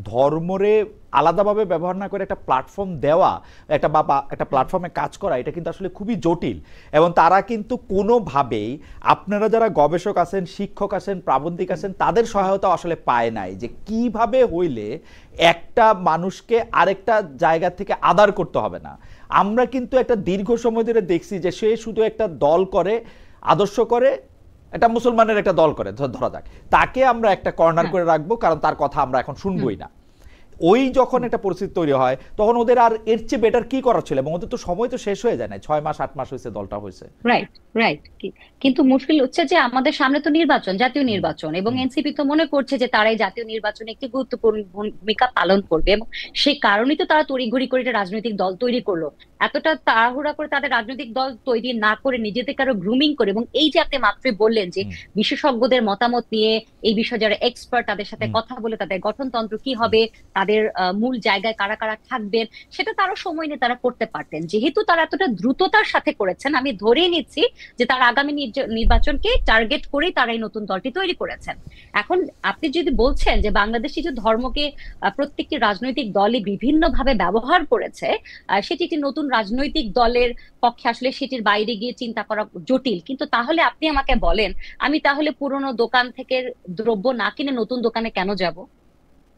ধর্মরে আলাদাভাবে ব্যবহার না করে একটা প্ল্যাটফর্ম দেওয়া, একটা প্ল্যাটফর্মে কাজ করা, এটা কিন্তু আসলে খুবই জটিল। এবং তারা কিন্তু কোনোভাবেই, আপনারা যারা গবেষক আছেন, শিক্ষক আছেন, প্রাবন্ধিক আছেন, তাদের সহায়তা আসলে পায় নাই যে কিভাবে হইলে একটা মানুষকে আরেকটা জায়গা থেকে আদার করতে হবে না। আমরা কিন্তু একটা দীর্ঘ সময় ধরে দেখছি যে সে শুধু একটা দল করে, আদর্শ করে, একটা মুসলমানের একটা দল করে ধরা যাক, তাকে আমরা একটা কর্নার করে রাখবো, কারণ তার কথা আমরা এখন শুনবোই না। ওই যখন একটা পরিস্থিতি তৈরি হয়, তখন ওদের আর এর চেয়ে বেটার কি করা ছিল, এবং ওদের তো সময় তো শেষ হয়ে যায় না, 6 মাস 8 মাস হয়েছে দলটা হয়েছে। Right, right. কিন্তু মুশকিল হচ্ছে যে আমাদের সামনে তো নির্বাচন, জাতীয় নির্বাচন, এবং এনসিপি তো মনে করছে যে তারা এই জাতীয় নির্বাচনে একটি গুরুত্বপূর্ণ ভূমিকা পালন করবে, এবং সেই কারণেই তো তারা তড়িঘড়ি করে একটা রাজনৈতিক দল তৈরি করলো। এতটা তাড়াহুড়া করে তাদের রাজনৈতিক দল তৈরি না করে নিজেদেরকে আরো গ্রুমিং করে, এবং এই যে আপনি মাত্রই বললেন যে বিশেষজ্ঞদের মতামত নিয়ে, এই বিষয়ে যারা এক্সপার্ট তাদের সাথে কথা বলে তাদের গঠনতন্ত্র কি হবে, তাদের মূল জায়গায় কারা কারা থাকবেন, সেটা তারও সময় নিয়ে তারা করতে পারতেন। যেহেতু তারা এতটা দ্রুততার সাথে করেছেন, আমি ধরেই নিচ্ছি যে তার আগামী নির্বাচনকে টার্গেট করেই তারা এই নতুন দলটি তৈরি করেছেন। এখন আপনি যদি বলছেন যে বাংলাদেশি যে ধর্মকে প্রত্যেকটি রাজনৈতিক দলই বিভিন্ন ভাবে ব্যবহার করেছে, সেটি একটি নতুন রাজনৈতিক দলের পক্ষে আসলে সেটির বাইরে গিয়ে চিন্তা করা জটিল। কিন্তু তাহলে আপনি আমাকে বলেন, আমি তাহলে পুরনো দোকান থেকে দ্রব্য না কিনে নতুন দোকানে কেন যাব?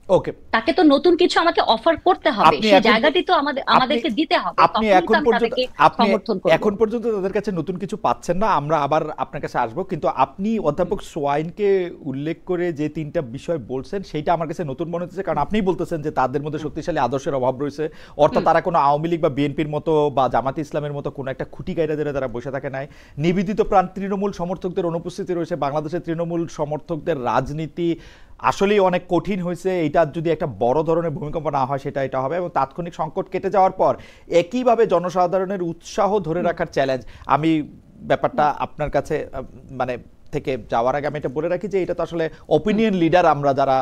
ওকে, তাকে তো নতুন কিছু আমাকে অফার করতে হবে, সেই জায়গাটি তো আমাদেরকে দিতে হবে, আপনি তখনই এখন তো আমি পর্যন্ত তাদেরকে সমর্থন করব। এখন পর্যন্ত তাদের কাছে নতুন কিছু পাচ্ছেন না, আমরা আবার আপনার কাছে আসবো। কিন্তু আপনি অধ্যাপক সোয়াইনকে উল্লেখ করে যে 3টা বিষয় বলছেন, সেইটা আমার কাছে নতুন মনে হচ্ছে, কারণ আপনিই বলতেছেন যে তাদের মধ্যে শক্তিশালী আদর্শের অভাব রয়েছে, অর্থাৎ তারা কোনো আওয়ামী লীগ বা বিএনপির মতো বা জামাতে ইসলামের মতো কোনো একটা খুঁটি গাইরা ধরে তারা বসে থাকে নাই। নিবেদিত প্রাণ তৃণমূল সমর্থকদের অনুপস্থিতি রয়েছে। বাংলাদেশের তৃণমূল সমর্থকদের রাজনীতি আসলেই অনেক কঠিন হয়েছে। এটা যদি একটা বড় ধরনের ভূমিকম্প না হয়, এটা হবে, এবং তাৎক্ষণিক সংকট কেটে যাওয়ার পর একইভাবে জনসাধারণের উৎসাহ ধরে রাখার চ্যালেঞ্জ। আমি ব্যাপারটা আপনার কাছে মানে থেকে যাওয়ার আগে আমি এটা বলে রাখি যে এটা তো আসলে অপিনিয়ন লিডার, আমরা যারা,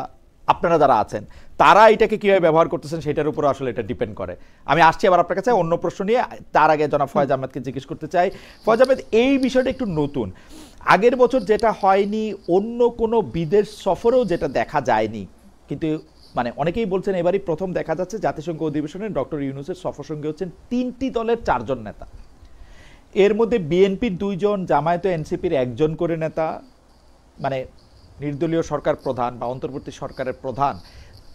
আপনারা যারা আছেন, তারা এটাকে কিভাবে ব্যবহার করতেছেন সেটার উপর আসলে এটা ডিপেন্ড করে। আমি আসছি আবার আপনার কাছে অন্য প্রশ্ন নিয়ে। তার আগে জনাব ফয়েজ আহমেদকে জিজ্ঞেস করতে চাই। ফয়েজ আহমেদ, এই বিষয়টা একটু নতুন, আগের বছর যেটা হয়নি, অন্য কোনো বিদেশ সফরেও যেটা দেখা যায়নি, কিন্তু মানে অনেকেই বলছেন এবারই প্রথম দেখা যাচ্ছে জাতিসংঘ অধিবেশনে ডক্টর ইউনূসের সফর সঙ্গী হচ্ছেন 3টি দলের 4 জন নেতা। এর মধ্যে বিএনপির 2 জন, জামায়াত ও এনসিপির 1 জন করে নেতা, মানে নির্দলীয় সরকার প্রধান বা অন্তর্বর্তী সরকারের প্রধান।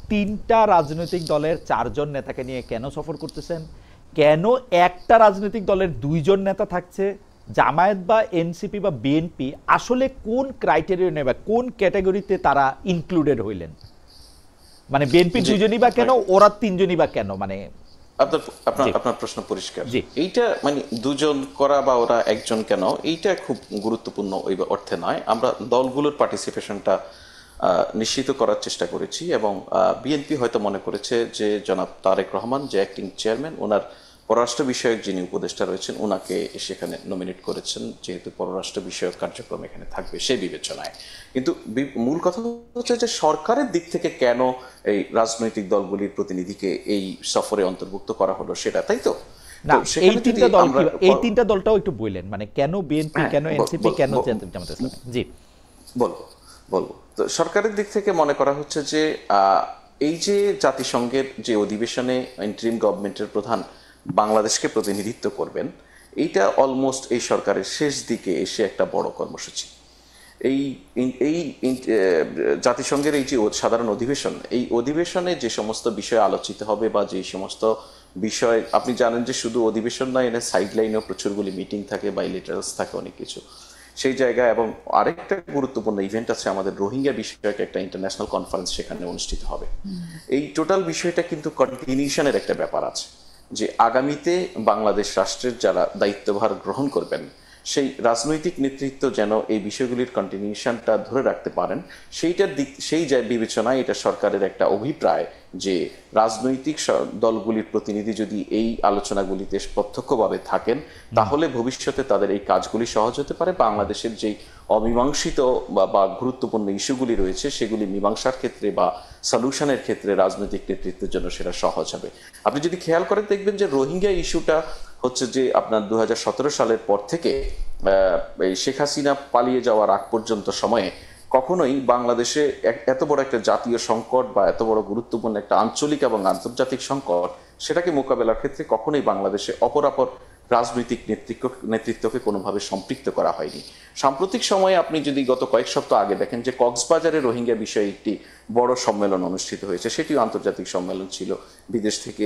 3টা রাজনৈতিক দলের 4 জন নেতাকে নিয়ে কেন সফর করতেছেন? কেন একটা রাজনৈতিক দলের 2 জন নেতা থাকছে? জামায়াত বা এনসিপি বা বিএনপি আসলে কোন ক্রাইটেরিয়া নেবে, কোন ক্যাটাগরিতে তারা ইনক্লুডেড হইলেন? মানে বিএনপি 2 জনই বা কেন, ওরা 3 জনই বা কেন? মানে আপনার প্রশ্ন পরিষ্কার। এইটা মানে 2 জন করা বা ওরা 1 জন কেন, এইটা খুব গুরুত্বপূর্ণ ওই অর্থে নয়। আমরা দলগুলোর পার্টিসিপেশনটা নিশ্চিত করার চেষ্টা করেছি, এবং বিএনপি হয়তো মনে করেছে যে জনাব তারেক রহমান যে অ্যাক্টিং চেয়ারম্যান, ওনার পররাষ্ট্র বিষয়ক যিনি উপদেষ্টা রয়েছেন, ওনাকে সেখানে নমিনেট করেছেন, যেহেতু পররাষ্ট্র বিষয়ক কার্যক্রম এখানে থাকবে সেই বিবেচনায়। কিন্তু মূল কথা হচ্ছে যে সরকারের দিক থেকে কেন এই রাজনৈতিক দলগুলির প্রতিনিধিকে এই সফরে অন্তর্ভুক্ত করা হলো, সেটা তাই তো। না, এই 3টা দলটাও একটু বললেন, মানে কেন বিএনপি, কেন এনসিপি, কেন জামায়াত ইসলামী? জি, বলবো। তো সরকারের দিক থেকে মনে করা হচ্ছে যে এই যে জাতিসংঘের যে অধিবেশনে ইন্টারিম গভর্নমেন্টের প্রধান বাংলাদেশকে প্রতিনিধিত্ব করবেন, এইটা অলমোস্ট এই সরকারের শেষ দিকে এসে একটা বড় কর্মসূচি, এই এই জাতিসংঘের এই যে সাধারণ অধিবেশন, এই অধিবেশনে যে সমস্ত বিষয় আলোচিত হবে বা যে সমস্ত বিষয়, আপনি জানেন যে শুধু অধিবেশন নয়, এর সাইড লাইনেও প্রচুরগুলি মিটিং থাকে, বাইলেটারালস থাকে, অনেক কিছু সেই জায়গায়। এবং আরেকটা গুরুত্বপূর্ণ ইভেন্ট আছে আমাদের, রোহিঙ্গা বিষয়ক একটা ইন্টারন্যাশনাল কনফারেন্স সেখানে অনুষ্ঠিত হবে। এই টোটাল বিষয়টা কিন্তু কন্টিনিউশনের একটা ব্যাপার আছে, যে আগামীতে বাংলাদেশ রাষ্ট্রের যারা দায়িত্বভার গ্রহণ করবেন সেই রাজনৈতিক নেতৃত্ব যেন এই বিষয়গুলির কন্টিনিউশনটা ধরে রাখতে পারেন, সেইটার দিক, সেই বিবেচনায় এটা সরকারের একটা অভিপ্রায় যে রাজনৈতিক দলগুলির প্রতিনিধি যদি এই আলোচনাগুলিতে প্রত্যক্ষভাবে থাকেন, তাহলে ভবিষ্যতে তাদের এই কাজগুলি সহজ হতে পারে। বাংলাদেশের যেই অমীমাংসিত বা গুরুত্বপূর্ণ ইস্যুগুলি রয়েছে সেগুলি মীমাংসার ক্ষেত্রে বা সলিউশনের ক্ষেত্রে রাজনৈতিক নেতৃত্বের জন্য সেটা সহজ হবে। আপনি যদি খেয়াল করে দেখবেন যে রোহিঙ্গা ইস্যুটা হচ্ছে যে আপনার 2017 সালের পর থেকে এই শেখ হাসিনা পালিয়ে যাওয়ার আগ পর্যন্ত সময়ে কখনোই বাংলাদেশে এত বড় একটা জাতীয় সংকট বা এত বড় গুরুত্বপূর্ণ একটা আঞ্চলিক এবং আন্তর্জাতিক সংকট, সেটাকে মোকাবেলার ক্ষেত্রে কখনোই বাংলাদেশে অপরাপর রাজনৈতিক নেতৃত্বকে কোনোভাবে সম্পৃক্ত করা হয়নি। সাম্প্রতিক সময়ে আপনি যদি গত কয়েক সপ্তাহ আগে দেখেন যে কক্সবাজারে রোহিঙ্গা বিষয়ে একটি বড় সম্মেলন অনুষ্ঠিত হয়েছে, সেটিও আন্তর্জাতিক সম্মেলন ছিল। বিদেশ থেকে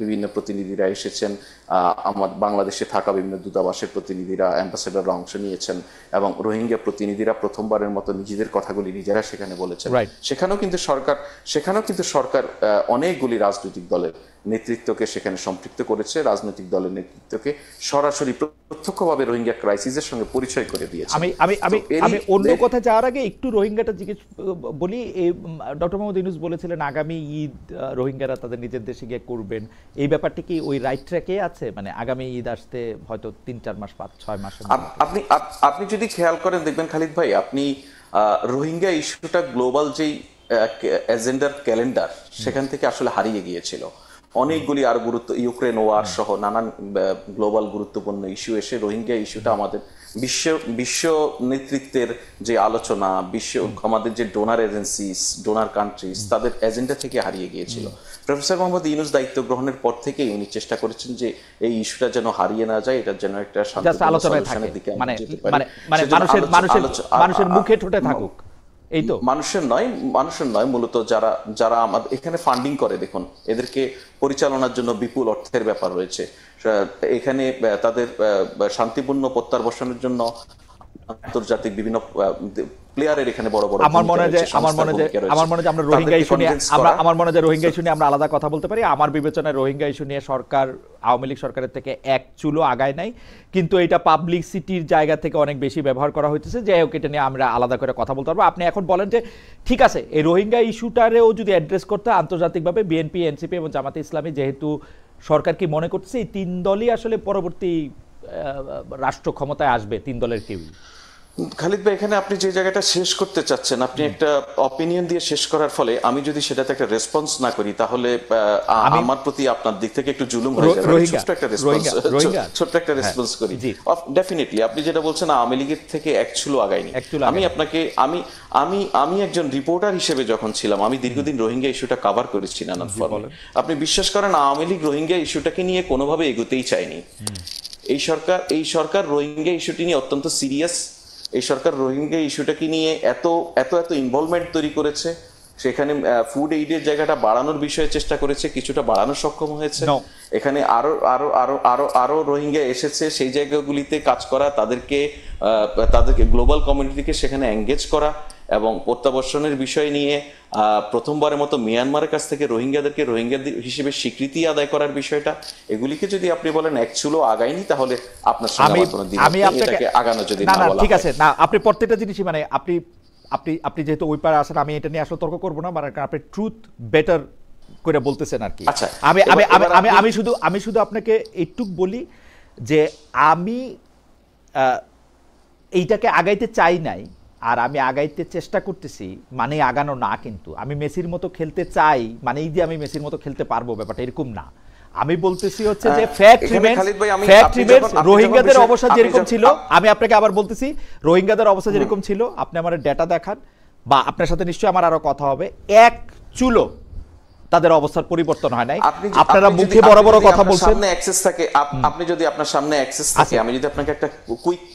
বিভিন্ন প্রতিনিধিরা এসেছেন, আমার বাংলাদেশে থাকা বিভিন্ন দূতাবাসের প্রতিনিধিরা, অ্যাম্বাসেডররা অংশ নিয়েছেন এবং রোহিঙ্গা প্রতিনিধিরা প্রথমবারের মতো নিজেদের কথাগুলি নিজেরা সেখানে বলেছেন। সেখানেও কিন্তু সরকার অনেকগুলি রাজনৈতিক দলের নেতৃত্বকে সেখানে সম্পৃক্ত করেছে, রাজনৈতিক দলের নেতৃত্বকে সরাসরি প্রত্যক্ষভাবে রোহিঙ্গা ক্রাইসিসের সঙ্গে পরিচয় করে দিয়েছে। আমি অন্য কথা যাওয়ার আগে একটু রোহিঙ্গাটা জিজ্ঞেস বলি। ডক্টর মোহাম্মদ ইউনূস বলেছিলেন আগামী ঈদ রোহিঙ্গারা তাদের নিজের দেশে গিয়ে করবেন, এই ব্যাপারটি কি ওই রাইট ট্র্যাকে আছে? মানে আগামী ঈদ আসতে হয়তো 3-4 মাস 5-6 মাস। আপনি যদি খেয়াল করেন দেখবেন খালিদ ভাই, আপনি রোহিঙ্গা ইস্যুটা গ্লোবাল যেই এজেন্ডার ক্যালেন্ডার সেখান থেকে আসলে হারিয়ে গিয়েছিল। অনেকগুলি আর ইউক্রেন ওয়ার সহ নানান গ্লোবাল গুরুত্বপূর্ণ ইস্যু এসে রোহিঙ্গা ইস্যুটা আমাদের বিশ্ব নেতৃত্বের যে আলোচনা, আমাদের যে ডোনার এজেন্সিস, ডোনার কান্ট্রিজ, তাদের এজেন্ডা থেকে হারিয়ে গিয়েছিল। প্রফেসর মোহাম্মদ ইউনূস দায়িত্ব গ্রহণের পর থেকেই উনি চেষ্টা করেছেন যে এই ইস্যুটা যেন হারিয়ে না যায়, এটা যেন একটা শান্তিপূর্ণ সলিউশনের দিকে আমরা যেতে পারি। মানুষের মুখে ঠোঁটে থাকুক, এই তো। মানুষের নয়, মূলত যারা আমাদের এখানে ফান্ডিং করে, দেখুন এদেরকে পরিচালনার জন্য বিপুল অর্থের ব্যাপার রয়েছে। এখানে তাদের শান্তিপূর্ণ প্রত্যাবর্তনের জন্য আন্তর্জাতিক বিভিন্ন প্লেয়ারের এখানে বড় বড় আমার মনে হয় আমরা রোহিঙ্গা ইস্যু নিয়ে আমরা আলাদা কথা বলতে পারি। আমার বিবেচনায় রোহিঙ্গা ইস্যু নিয়ে সরকার আওয়ামী লীগ সরকারের থেকে এক চুলো আগায় নাই, কিন্তু এটা পাবলিসিটির জায়গা থেকে অনেক বেশি ব্যবহার করা হইতেছে। যাই হোক, এটা নিয়ে আমরা আলাদা করে কথা বলতে পারবো। আপনি এখন বলেন যে ঠিক আছে, এই রোহিঙ্গা ইস্যুটারেও যদি অ্যাড্রেস করতে আন্তর্জাতিকভাবে বিএনপি, এনসিপি এবং জামাতে ইসলামী, যেহেতু সরকার কি মনে করতেছে এই 3 দলই আসলে পরবর্তী রাষ্ট্র ক্ষমতায় আসবে, 3 দলের কেউই। খালিদ ভাই, এখানে আপনি যে জায়গাটা শেষ করতে চাচ্ছেন, আপনি একটা অপিনিয়ন দিয়ে শেষ করার ফলে আমি যদি সেটাতে একটা রেসপন্স না করি, তাহলে আমার প্রতি আপনার দিক থেকে একটু জুলুম হয়ে যাবে। ছোট্ট একটা রেসপন্স করি। ডেফিনেটলি আপনি যেটা বলছেন আওয়ামী লীগের থেকে এক চুলো আগায়নি। আমি একজন রিপোর্টার হিসেবে যখন ছিলাম, আমি দীর্ঘদিন রোহিঙ্গা ইস্যুটা কভার করেছি নানান ফর্মে। আপনি বিশ্বাস করেন, আওয়ামী লীগ রোহিঙ্গা ইস্যুটাকে নিয়ে কোনোভাবে এগোতেই চায়নি। এই সরকার রোহিঙ্গা ইস্যুটি নিয়ে অত্যন্ত সিরিয়াস। এই সরকার রোহিঙ্গা ইস্যুটাকে নিয়ে এত ইনভলভমেন্ট তৈরি করেছে, সেখানে ফুড এইডের জায়গাটা বাড়ানোর বিষয়ে চেষ্টা করেছে, কিছুটা বাড়ানোর সক্ষম হয়েছে। এখানে আরো রোহিঙ্গা এসেছে, সেই জায়গাগুলিতে কাজ করা, তাদেরকে গ্লোবাল কমিউনিটিকে সেখানে এঙ্গেজ করা এবং প্রত্যাবর্তনের বিষয় নিয়ে প্রথমবারের মতো মিয়ানমারের কাছ থেকে রোহিঙ্গাদেরকে রোহিঙ্গা হিসেবে স্বীকৃতি আদায় করার বিষয়টা, এগুলিকে যদি আপনি বলেন এক চুলো আগায়নি, তাহলে আপনার সঙ্গে আমি আপনাকে আগানো যদি না বলা। ঠিক আছে, না আপনি প্রত্যেকটা জিনিসই মানে আপনি যেহেতু ওই পারে আসেন, আমি এটা নিয়ে আসলে তর্ক করবো না, মানে আপনি ট্রুথ বেটার করে বলতেছেন আর কি। আচ্ছা, আমি শুধু আপনাকে এইটুক বলি যে আমি এইটাকে আগাইতে চাই নাই, আর আমি আগাইতে চেষ্টা করতেছি, মানে আগানো না। কিন্তু আমি মেসির মতো খেলতে চাই মানে এই যে আমি মেসির মতো খেলতে পারবো, ব্যাপারটা এরকম না। আমি বলতেছি হচ্ছে যে ফ্যাক্ট রিমেন্স, রোহিঙ্গাদের অবস্থা যেরকম ছিল, আমি আপনাকে আবার বলতেছি রোহিঙ্গাদের অবস্থা যেরকম ছিল, আপনি আমার ডেটা দেখান বা আপনার সাথে নিশ্চয়ই আমার আরো কথা হবে, এক চুলো তাদের অবস্থার পরিবর্তন হয় নাই। আপনি আপনারা আপনি যদি মুখে বড় বড় যদি কথা আপনার বলছেন, সামনে অ্যাক্সেস থাকে, আপনি যদি আপনার সামনে অ্যাক্সেস থাকে, আমি যদি আপনাকে একটা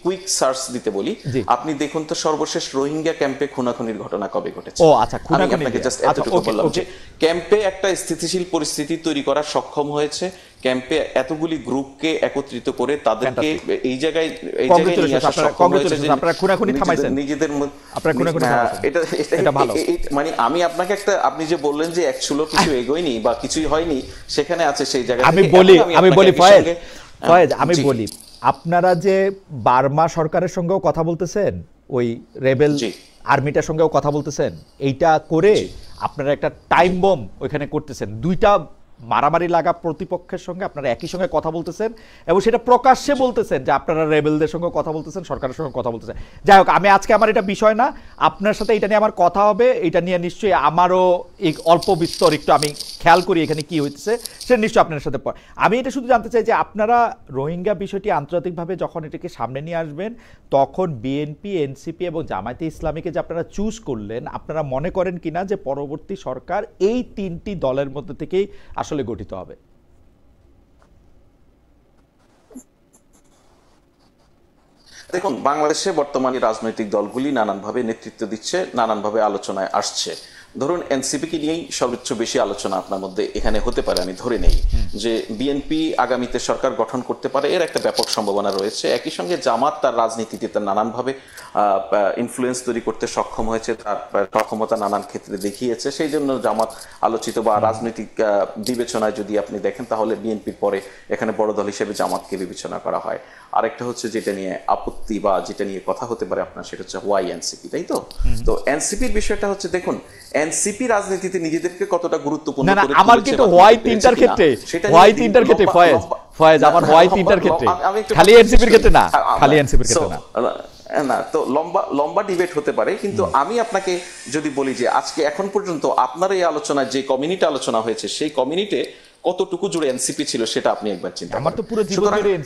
কুইক সার্চ দিতে বলি, জি। আপনি দেখুন তো সর্বশেষ রোহিঙ্গা ক্যাম্পে খুনাখুনির ঘটনা কবে ঘটেছে। ও আচ্ছা, আমি খুনাখুনি আপনাকে নিয়ে। জাস্ট আচ্ছা, এতটুকু ওকে, বললাম ওকে। যে ক্যাম্পে একটা স্থিতিশীল পরিস্থিতি তৈরি করা সক্ষম হয়েছে, ক্যাম্পে এতগুলি গ্রুপকে একত্রিত করে তাদেরকে Fantastic. এই জায়গায় Congratulations, নিয়ে আসা আপনারা- সক্ষম হয়েছে যে congratulations, আপনারা খুনাখুনি থামাইছেন। নিজেদের আপনারা খুনাখুনি থামাইছেন। এটা ভালো। মানে আমি আপনাকে একটা, আপনি যে বললেন যে অ্যাকচুয়ালি কিছু এগোয়নি বা কিছুই হয়নি, সেখানে আছে সেই জায়গা আমি থেকে। বলি, এখন আমি আপনাকে বলি একই ফয়েজ, সঙ্গে- ফয়েজ আমি জি। বলি, আপনারা যে বার্মা সরকারের সঙ্গেও কথা বলতেছেন, ওই রেবেল জি। আর্মিটার সঙ্গেও কথা বলতেছেন, এইটা করে আপনারা একটা টাইম বম ওইখানে করতেছেন। দুইটা মারামারি লাগা প্রতিপক্ষের সঙ্গে আপনারা একই সঙ্গে কথা বলতেছেন এবং সেটা প্রকাশ্যে বলতেছেন যে আপনারা রেবেলদের সঙ্গে কথা বলতেছেন, সরকারের সঙ্গে কথা বলতেছেন। যাই হোক, আমি আজকে, আমার এটা বিষয় না, আপনার সাথে এটা নিয়ে আমার কথা হবে, এটা নিয়ে নিশ্চয়ই আমারও এই অল্প বিস্তর একটু আমি খেয়াল করি এখানে কি হইতেছে, সেটা নিশ্চয়ই আপনার সাথে আমি এটা শুধু জানতে চাই যে আপনারা রোহিঙ্গা বিষয়টি আন্তর্জাতিকভাবে যখন এটাকে সামনে নিয়ে আসবেন, তখন বিএনপি, এনসিপি এবং জামায়াতে ইসলামীকে যে আপনারা চুজ করলেন, আপনারা মনে করেন কিনা যে পরবর্তী সরকার এই তিনটি দলের মধ্যে থেকেই আসলে গঠিত হবে? দেখুন, বাংলাদেশে বর্তমানে রাজনৈতিক দলগুলি নানানভাবে নেতৃত্ব দিচ্ছে, নানানভাবে আলোচনায় আসছে। ধরুন এনসিপিকে নিয়েই সর্বোচ্চ বেশি আলোচনা আপনার মধ্যে এখানে হতে পারে, আমি ধরে নেই যে বিএনপি আগামীতে সরকার গঠন করতে পারে, এর একটা ব্যাপক সম্ভাবনা রয়েছে। একই সঙ্গে জামাত তার রাজনীতিতে তার নানানভাবে ইনফ্লুয়েন্স তৈরি করতে সক্ষম হয়েছে, তার সক্ষমতা নানান ক্ষেত্রে দেখিয়েছে, সেই জন্য জামাত আলোচিত। বা রাজনৈতিক বিবেচনায় যদি আপনি দেখেন, তাহলে বিএনপির পরে এখানে বড় দল হিসেবে জামাতকে বিবেচনা করা হয়। আরেকটা হচ্ছে যেটা নিয়ে আপত্তি বা যেটা নিয়ে কথা হতে পারে আপনার, সেটা হচ্ছে ওয়াই এনসিপি, তাই তো? তো এনসিপির বিষয়টা হচ্ছে, দেখুন এনসিপি রাজনীতিতে নিজেদেরকে কতটা গুরুত্বপূর্ণ না না, করে আমার তুলেছে কিন্তু বা হোয়াই তুলতে তিনটার পেরেছে কিনা, ক্ষেত্রে, সেটা হোয়াই নিয়ে তিনটার ক্ষেত্রে লম্বা- ফয়েজ, লম্বা- ফয়েজ আমার হোয়াই তিনটার ক্ষেত্রে, আমি একটু খালি কথা এনসিপির শেষ ক্ষেত্রে করি। না, খালি এনসিপির ক্ষেত্রে So, না। না, তো লম্বা ডিবেট হতে পারে, কিন্তু আমি আপনাকে যদি বলি যে আজকে এখন পর্যন্ত আপনার এই আলোচনায় যে কমিউনিটি আলোচনা হয়েছে, সেই কমিউনিটি কতটুকু জুড়ে এনসিপি ছিল সেটা আপনি একবার চিন্তা করেন। আমার তো পুরো জীবন জুড়ে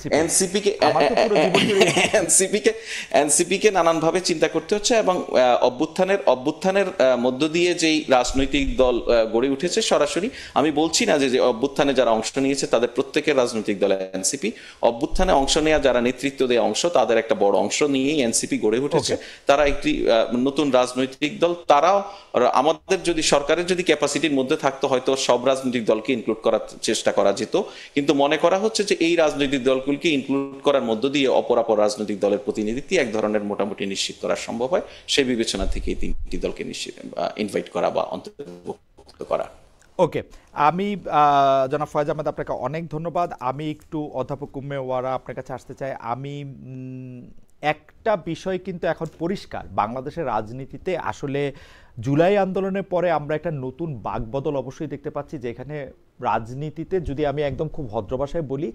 NCP। এনসিপিকে নানানভাবে চিন্তা করতে হচ্ছে, এবং অভ্যুত্থানের মধ্য দিয়ে যেই রাজনৈতিক দল গড়ে উঠেছে, সরাসরি আমি বলছি না যে অভ্যুত্থানে যারা অংশ নিয়েছে তাদের প্রত্যেকের রাজনৈতিক দল এনসিপি, অভ্যুত্থানে অংশ নেওয়া যারা নেতৃত্ব দেয় অংশ, তাদের একটা বড় অংশ নিয়েই এনসিপি গড়ে উঠেছে। তারা একটি নতুন রাজনৈতিক দল। তারাও, আমাদের যদি সরকারের যদি ক্যাপাসিটির মধ্যে থাকতো, হয়তো সব রাজনৈতিক দলকে ইনক্লুড করার চেষ্টা করা যেত, কিন্তু মনে করা হচ্ছে যে এই রাজনৈতিক দলগুলিকে ইনক্লুড করার মধ্য দিয়ে অপরাপর রাজনৈতিক দলের প্রতিনিধিত্ব এক ধরনের মোটামুটি নিশ্চিত করা সম্ভব হয়। সেই বিবেচনা থেকে এই তিনটি দলকে ইনভাইট করা বা অন্তর্ভুক্ত করা। ওকে, আমি জনাব ফয়েজ আহমেদ, আপনাকে অনেক ধন্যবাদ। আমি একটু অধ্যাপক উম্মে ওয়ারা আপনার কাছে আসতে চাই। আমি একটা বিষয় কিন্তু এখন পরিষ্কার, বাংলাদেশের রাজনীতিতে আসলে জুলাই আন্দোলনের পরে আমরা একটা নতুন বাকবদল অবশ্যই দেখতে পাচ্ছি, যেখানে রাজনীতিতে, যদি আমি একদম খুব ভদ্র ভাষায় বলি,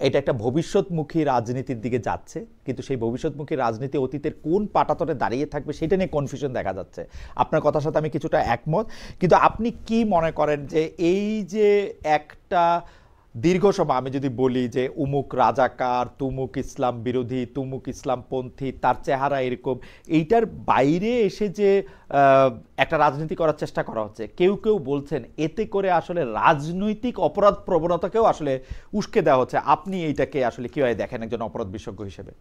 এটা একটা ভবিষ্যৎমুখী রাজনীতির দিকে যাচ্ছে। কিন্তু সেই ভবিষ্যৎমুখী রাজনীতি অতীতের কোন পাটাতরে দাঁড়িয়ে থাকবে সেটা নিয়ে কনফিউশন দেখা যাচ্ছে। আপনার কথার সাথে আমি কিছুটা একমত, কিন্তু আপনি কি মনে করেন যে এই যে একটা দীর্ঘ সময়, আমি যদি বলি যে উমুক রাজাকার, তুমুক ইসলাম বিরোধী, তুমুক ইসলামপন্থী, তার চেহারা এরকম, এইটার বাইরে এসে যে একটা রাজনীতি করার চেষ্টা করা হচ্ছে, কেউ কেউ বলছেন এতে করে আসলে রাজনৈতিক অপরাধ প্রবণতাকেও আসলে উস্কে দেওয়া হচ্ছে। আপনি এইটাকে আসলে কিভাবে দেখেন একজন অপরাধ বিশেষজ্ঞ হিসেবে?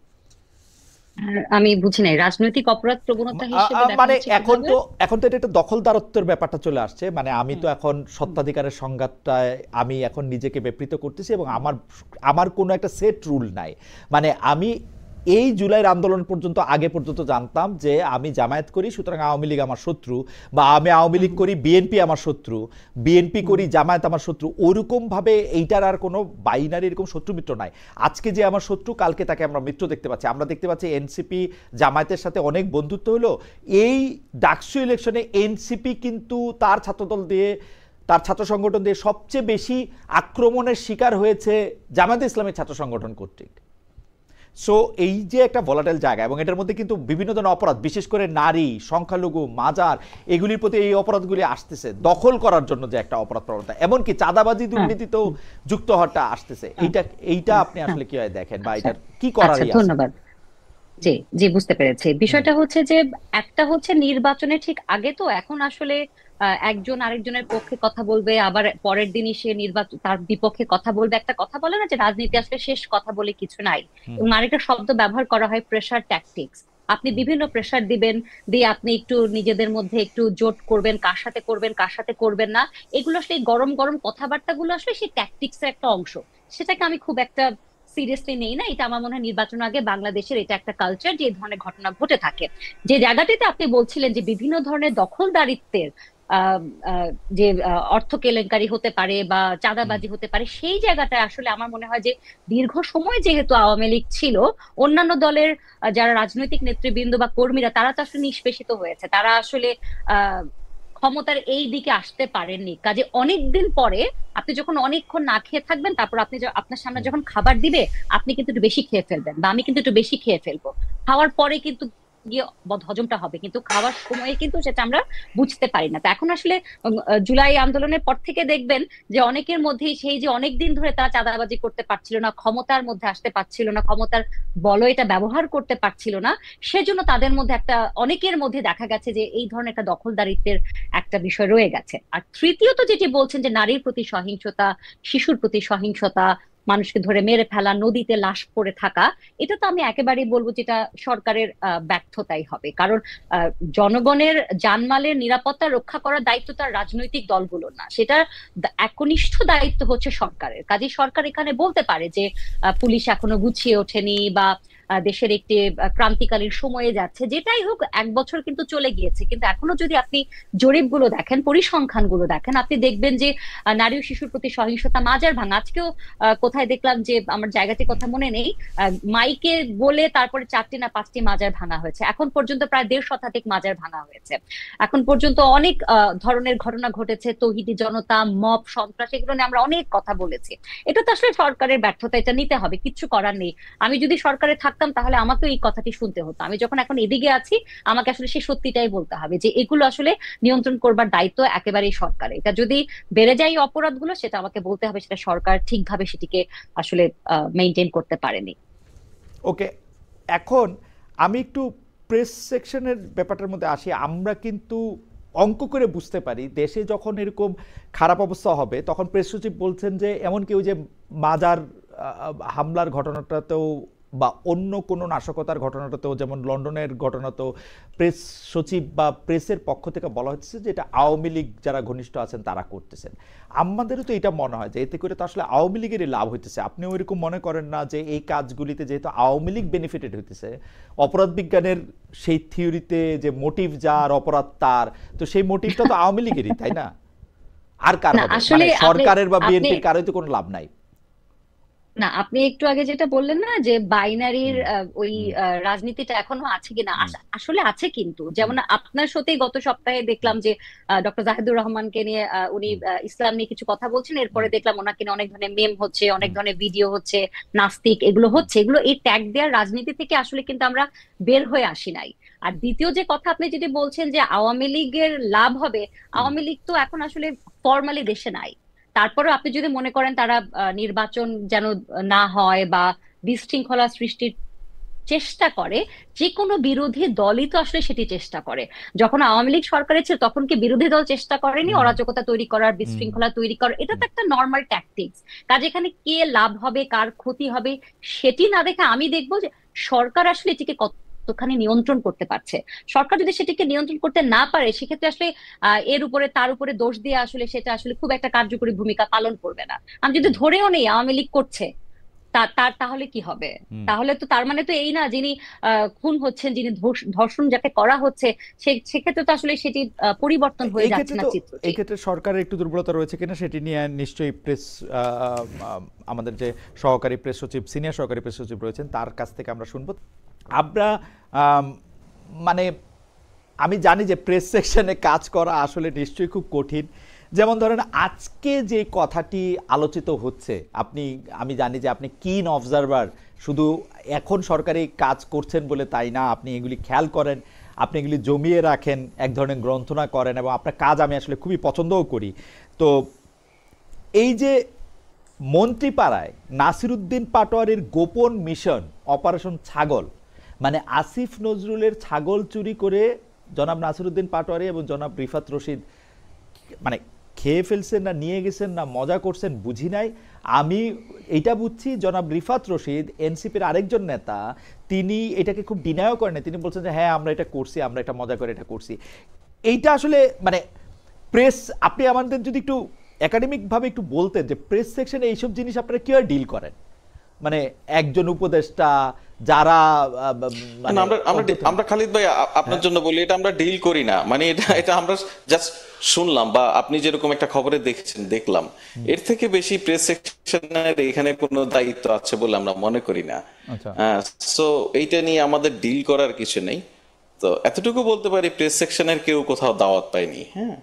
আমি বুঝি নাই, রাজনৈতিক অপরাধ প্রবণতা হিসেবে দেখা মানে হচ্ছে এখন তো এটা একটা দখলদারত্বের ব্যাপারটা চলে আসছে। মানে আমি তো এখন সত্ত্বাধিকারের সংজ্ঞাটায় আমি এখন নিজেকে বিবৃত করতেছি, এবং আমার কোনো একটা সেট রুল নাই। মানে আমি এই জুলাইয়ের আন্দোলন পর্যন্ত, আগে পর্যন্ত জানতাম যে আমি জামায়াত করি সুতরাং আওয়ামী লীগ আমার শত্রু, বা আমি আওয়ামী লীগ করি বিএনপি আমার শত্রু, বিএনপি করি জামায়াত আমার শত্রু। ওরকম ভাবে এইটার আর কোনো বাইনারি এরকম শত্রু মিত্র নাই। আজকে যে আমার শত্রু, কালকে তাকে আমরা মিত্র দেখতে পাচ্ছি। আমরা দেখতে পাচ্ছি এনসিপি জামায়াতের সাথে অনেক বন্ধুত্ব হলো। এই ডাকসু ইলেকশনে এনসিপি কিন্তু তার ছাত্রদল দিয়ে, তার ছাত্র সংগঠন দিয়ে সবচেয়ে বেশি আক্রমণের শিকার হয়েছে জামায়াতে ইসলামের ছাত্র সংগঠন কর্তৃক। সো এই যে একটা ভলাটাইল জায়গা, এবং এটার মধ্যে কিন্তু বিভিন্ন ধরনের অপরাধ, বিশেষ করে নারী, সংখ্যালঘু, মাজার, এগুলির প্রতি এই অপরাধগুলি আসতেছে, দখল করার জন্য যে একটা অপরাধ প্রবণতা, এমনকি চাঁদাবাজি দুর্নীতিতেও যুক্ত হওয়াটা আসতেছে। এইটা আপনি আসলে কিভাবে দেখেন, বা এটা কি করার? ধন্যবাদ। জি জি, বুঝতে পেরেছি। বিষয়টা হচ্ছে যে একটা হচ্ছে নির্বাচনের ঠিক আগে, তো এখন আসলে একজন আরেকজনের পক্ষে কথা বলবে, আবার পরের দিনই সে নির্বাচন তার বিপক্ষে কথা বলবে। একটা কথা বলে না যে রাজনীতি আসলে শেষ কথা বলে কিছু নাই। এবং আরেকটা শব্দ ব্যবহার করা হয় প্রেসার ট্যাকটিক্স। আপনি বিভিন্ন প্রেসার দিবেন, দিয়ে আপনি একটু নিজেদের মধ্যে একটু জোট করবেন, কার সাথে করবেন কার সাথে করবেন না, এগুলো আসলে এই গরম গরম কথাবার্তাগুলো আসলে সেই ট্যাকটিক্স এর একটা অংশ। সেটাকে আমি খুব একটা সিরিয়াসলি নেই না। এটা আমার মনে হয় নির্বাচন আগে বাংলাদেশের এটা একটা কালচার যে এই ধরনের ঘটনা ঘটে থাকে। যে জায়গাটিতে আপনি বলছিলেন যে বিভিন্ন ধরনের দখলদারিত্বের আহ, আহ, যে অর্থ কেলেঙ্কারি হতে পারে বা চাঁদাবাজি হতে পারে, সেই জায়গাটা আসলে আমার মনে হয় যে দীর্ঘ সময় যেহেতু আওয়ামী লীগ ছিল, অন্যান্য দলের যারা রাজনৈতিক নেতৃবৃন্দ বা কর্মীরা তারা তো আসলে নিষ্পেষিত হয়েছে, তারা আসলে আহ ক্ষমতার এই দিকে আসতে পারেননি। কাজে অনেকদিন পরে আপনি যখন অনেকক্ষণ না খেয়ে থাকবেন, তারপর আপনি আপনার সামনে যখন খাবার দিবে, আপনি কিন্তু একটু বেশি খেয়ে ফেলবেন বা আমি কিন্তু একটু বেশি খেয়ে ফেলবো। খাওয়ার পরে কিন্তু গিয়ে হজমটা হবে, কিন্তু খাওয়ার সময়ে কিন্তু সেটা আমরা বুঝতে পারি না। তো এখন আসলে জুলাই আন্দোলনের পর থেকে দেখবেন যে অনেকের মধ্যেই সেই যে অনেক দিন ধরে তারা চাঁদাবাজি করতে পারছিল না, ক্ষমতার মধ্যে আসতে পারছিল না, ক্ষমতার বল এটা ব্যবহার করতে পারছিল না, সেজন্য তাদের মধ্যে একটা, অনেকের মধ্যে দেখা গেছে যে এই ধরনের একটা দখলদারিত্বের একটা বিষয় রয়ে গেছে। আর তৃতীয়ত যেটি বলছেন যে নারীর প্রতি সহিংসতা, শিশুর প্রতি সহিংসতা, মানুষকে ধরে মেরে ফেলা, নদীতে লাশ পড়ে থাকা, এটা তো আমি একেবারেই বলবো যেটা সরকারের ব্যর্থতাই হবে। কারণ জনগণের জানমালের নিরাপত্তা রক্ষা করার দায়িত্ব তার রাজনৈতিক দলগুলোর না, সেটা একনিষ্ঠ দায়িত্ব হচ্ছে সরকারের। কাজে সরকার এখানে বলতে পারে যে পুলিশ এখনো গুছিয়ে ওঠেনি বা দেশের একটি ক্রান্তিকালীন সময়ে যাচ্ছে, যেটাই হোক 1 বছর কিন্তু চলে গিয়েছে, কিন্তু এখনো যদি আপনি জরিপগুলো দেখেন, পরিসংখ্যানগুলো দেখেন, আপনি দেখবেন যে নারী ও শিশুর প্রতি সহিংসতা, মাজার ভাঙা, আজকেও কোথায় দেখলাম যে আমার জায়গাটির কথা মনে নেই, মাইকে বলে তারপরে 4টি না 5টি মাজার ভাঙা হয়েছে। এখন পর্যন্ত প্রায় 1.5 শতাধিক মাজার ভাঙা হয়েছে। এখন পর্যন্ত অনেক ধরনের ঘটনা ঘটেছে, তৌহিদি জনতা, মব, সন্ত্রাস, এগুলো নিয়ে আমরা অনেক কথা বলেছি। এটা তো আসলে সরকারের ব্যর্থতা, এটা নিতে হবে, কিচ্ছু করার নেই। আমি যদি সরকারে থাকতাম তাহলে আমাকেও এই কথাটি শুনতে হতো। আমি যখন এখন এদিকে আছি, আমাকে আসলে সেই সত্যিটাই বলতে হবে যে এগুলো আসলে নিয়ন্ত্রণ করবার দায়িত্ব একেবারেই সরকারের। এটা যদি বেড়ে যায় এই অপরাধগুলো, সেটা আমাকে বলতে হবে সেটা সরকার ঠিকভাবে সেটিকে আসলে মেইনটেইন করতে পারেনি। ওকে, এখন আমি একটু প্রেস সেকশনের ব্যাপারটার মধ্যে আসি। আমরা কিন্তু অঙ্ক করে বুঝতে পারি দেশে যখন এরকম খারাপ অবস্থা হবে তখন প্রেস সচিব বলছেন যে এমনকি ওই যে মাজার হামলার ঘটনাটাতেও বা অন্য কোনো নাশকতার ঘটনাটাতেও, যেমন লন্ডনের ঘটনাতেও প্রেস সচিব বা প্রেসের পক্ষ থেকে বলা হচ্ছে যে এটা আওয়ামী লীগ যারা ঘনিষ্ঠ আছেন তারা করতেছেন। আমাদেরও তো এটা মনে হয় যে এতে করে তো আসলে আওয়ামী লীগেরই লাভ হইতেছে। আপনি ওইরকম মনে করেন না যে এই কাজগুলিতে যেহেতু আওয়ামী লীগ বেনিফিটেড হইতেছে, অপরাধ বিজ্ঞানের সেই থিওরিতে যে মোটিভ যার অপরাধ তার, তো সেই মোটিভটা তো আওয়ামী লীগেরই, তাই না? আর কার না হবে? আসলে মানে সরকারের বা আপনি বিএনপির কারোই তো কোনো লাভ নাই। না, আপনি একটু আগে যেটা বললেন না যে বাইনারির ওই রাজনীতিটা এখনো আছে কিনা, আসলে আছে। কিন্তু যেমন আপনার সাথেই গত সপ্তাহে দেখলাম যে ডক্টর জাহিদুর রহমানকে নিয়ে উনি ইসলাম নিয়ে কিছু কথা বলছেন, এরপরে দেখলাম ওনাকে নিয়ে অনেক ধরনের মেম হচ্ছে, অনেক ধরনের ভিডিও হচ্ছে, নাস্তিক, এগুলো হচ্ছে। এগুলো এই ট্যাগ দেওয়ার রাজনীতি থেকে আসলে কিন্তু আমরা বের হয়ে আসি নাই। আর দ্বিতীয় যে কথা আপনি যেটি বলছেন যে আওয়ামী লীগের লাভ হবে, আওয়ামী লীগ তো এখন আসলে ফর্মালি দেশে নাই। তারপরেও আপনি যদি মনে করেন তারা নির্বাচন যেন না হয় বা বিশৃঙ্খলা সৃষ্টির চেষ্টা করে, যে কোনো বিরোধী দলই তো আসলে সেটি চেষ্টা করে। যখন আওয়ামী লীগ সরকারে ছিল তখন কি বিরোধী দল চেষ্টা করেনি অরাজকতা তৈরি করার, বিশৃঙ্খলা তৈরি করার? এটা তো একটা নর্মাল ট্যাকটিক্স। কাজে এখানে কে লাভ হবে কার ক্ষতি হবে সেটি না দেখে আমি দেখবো যে সরকার আসলে এটিকে কতখানি নিয়ন্ত্রণ করতে পারছে। সরকার যদি সেটিকে নিয়ন্ত্রণ করতে না পারে, সেক্ষেত্রে আসলে এর উপরে তার উপরে দোষ দিয়ে আসলে সেটা আসলে খুব একটা কার্যকরী ভূমিকা পালন করবে না। আমি যদি ধরেও নেই আওয়ামী লীগ করছে, তার তাহলে কি হবে? তাহলে তো তার মানে তো এই না যিনি খুন হচ্ছেন, যিনি ধর্ষণ যাকে করা হচ্ছে, সেক্ষেত্রে তো আসলে সেটি পরিবর্তন হয়ে যাচ্ছে না চিত্রটি। এই ক্ষেত্রে সরকারের একটু দুর্বলতা রয়েছে কিনা সেটি নিয়ে নিশ্চয়ই প্রেস, আমাদের যে সহকারী প্রেস সচিব, সিনিয়র সহকারী প্রেস সচিব রয়েছেন তার কাছ থেকে আমরা শুনবো। আমরা মানে আমি জানি যে প্রেস সেকশনে কাজ করা আসলে নিশ্চয়ই খুব কঠিন। যেমন ধরেন আজকে যে কথাটি আলোচিত হচ্ছে, আমি জানি যে আপনি কিন অবজারভার, শুধু এখন সরকারি কাজ করছেন বলে তাই না, আপনি এগুলি খেয়াল করেন, আপনি এগুলি জমিয়ে রাখেন, এক ধরনের গ্রন্থনা করেন, এবং আপনার কাজ আমি আসলে খুবই পছন্দও করি। তো এই যে মন্ত্রীপাড়ায় নাসিরুদ্দিন পাটোয়ারির গোপন মিশন অপারেশন ছাগল, মানে আসিফ নজরুলের ছাগল চুরি করে জনাব নাসিরুদ্দিন পাটোয়ারি এবং জনাব রিফাত রশিদ মানে খেয়ে ফেলছেন না নিয়ে গেছেন না মজা করছেন বুঝি নাই। আমি এইটা বুঝছি জনাব রিফাত রশিদ এনসিপির আরেকজন নেতা, তিনি এটাকে খুব ডিনায়ও করেন, তিনি বলছেন যে হ্যাঁ আমরা এটা করছি, আমরা এটা মজা করে এটা করছি। এইটা আসলে মানে প্রেস, আপনি আমাদের যদি একটু একাডেমিক ভাবে একটু বলতেন যে প্রেস সেকশনে এইসব জিনিস আপনারা কিভাবে ডিল করেন, মানে একজন উপদেষ্টা যারা না, আমরা খালিদ ভাই আপনার জন্য বলি, এটা আমরা ডিল করি না, মানে এটা আমরা জাস্ট শুনলাম, বা আপনি যেরকম একটা খবরে দেখলাম, এর থেকে বেশি প্রেস সেকশনের এখানে কোনো দায়িত্ব আছে বলে আমরা মনে করি না। সো এইটা নিয়ে আমাদের ডিল করার কিছু নেই। তো এতটুকু বলতে পারি, প্রেস সেকশনের কেউ কোথাও দাওয়াত পায়নি। হ্যাঁ,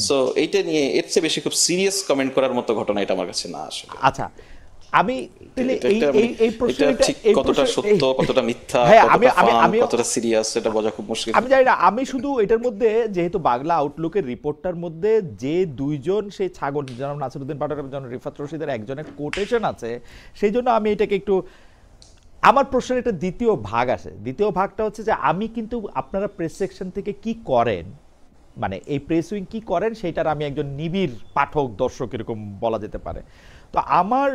সো এইটা নিয়ে এর চেয়ে বেশি খুব সিরিয়াস কমেন্ট করার মতো ঘটনা এটা আমার কাছে না আসলে। আচ্ছা, আমি কতটা সত্য কতটা মিথ্যা কতটা সিরিয়াস এটা বোঝা খুব মুশকিল। আমি জানি না, আমি শুধু এটার মধ্যে যেহেতু বাংলা আউটলুকের রিপোর্টটার মধ্যে যে দুইজন সেই ছাগল জনাব নাসিরউদ্দিন পাটোয়ারি এবং জনাব রিফাত রশিদের একজনের কোটেশন আছে, সেই জন্য আমি এটাকে একটু, আমার প্রশ্নের একটা দ্বিতীয় ভাগ আছে। দ্বিতীয় ভাগটা হচ্ছে যে আমি কিন্তু আপনারা প্রেস সেকশন থেকে কি করেন, মানে এই প্রেস উইং কি করেন সেটার আমি একজন নিবিড় পাঠক দর্শক এরকম বলা যেতে পারে। তো আমার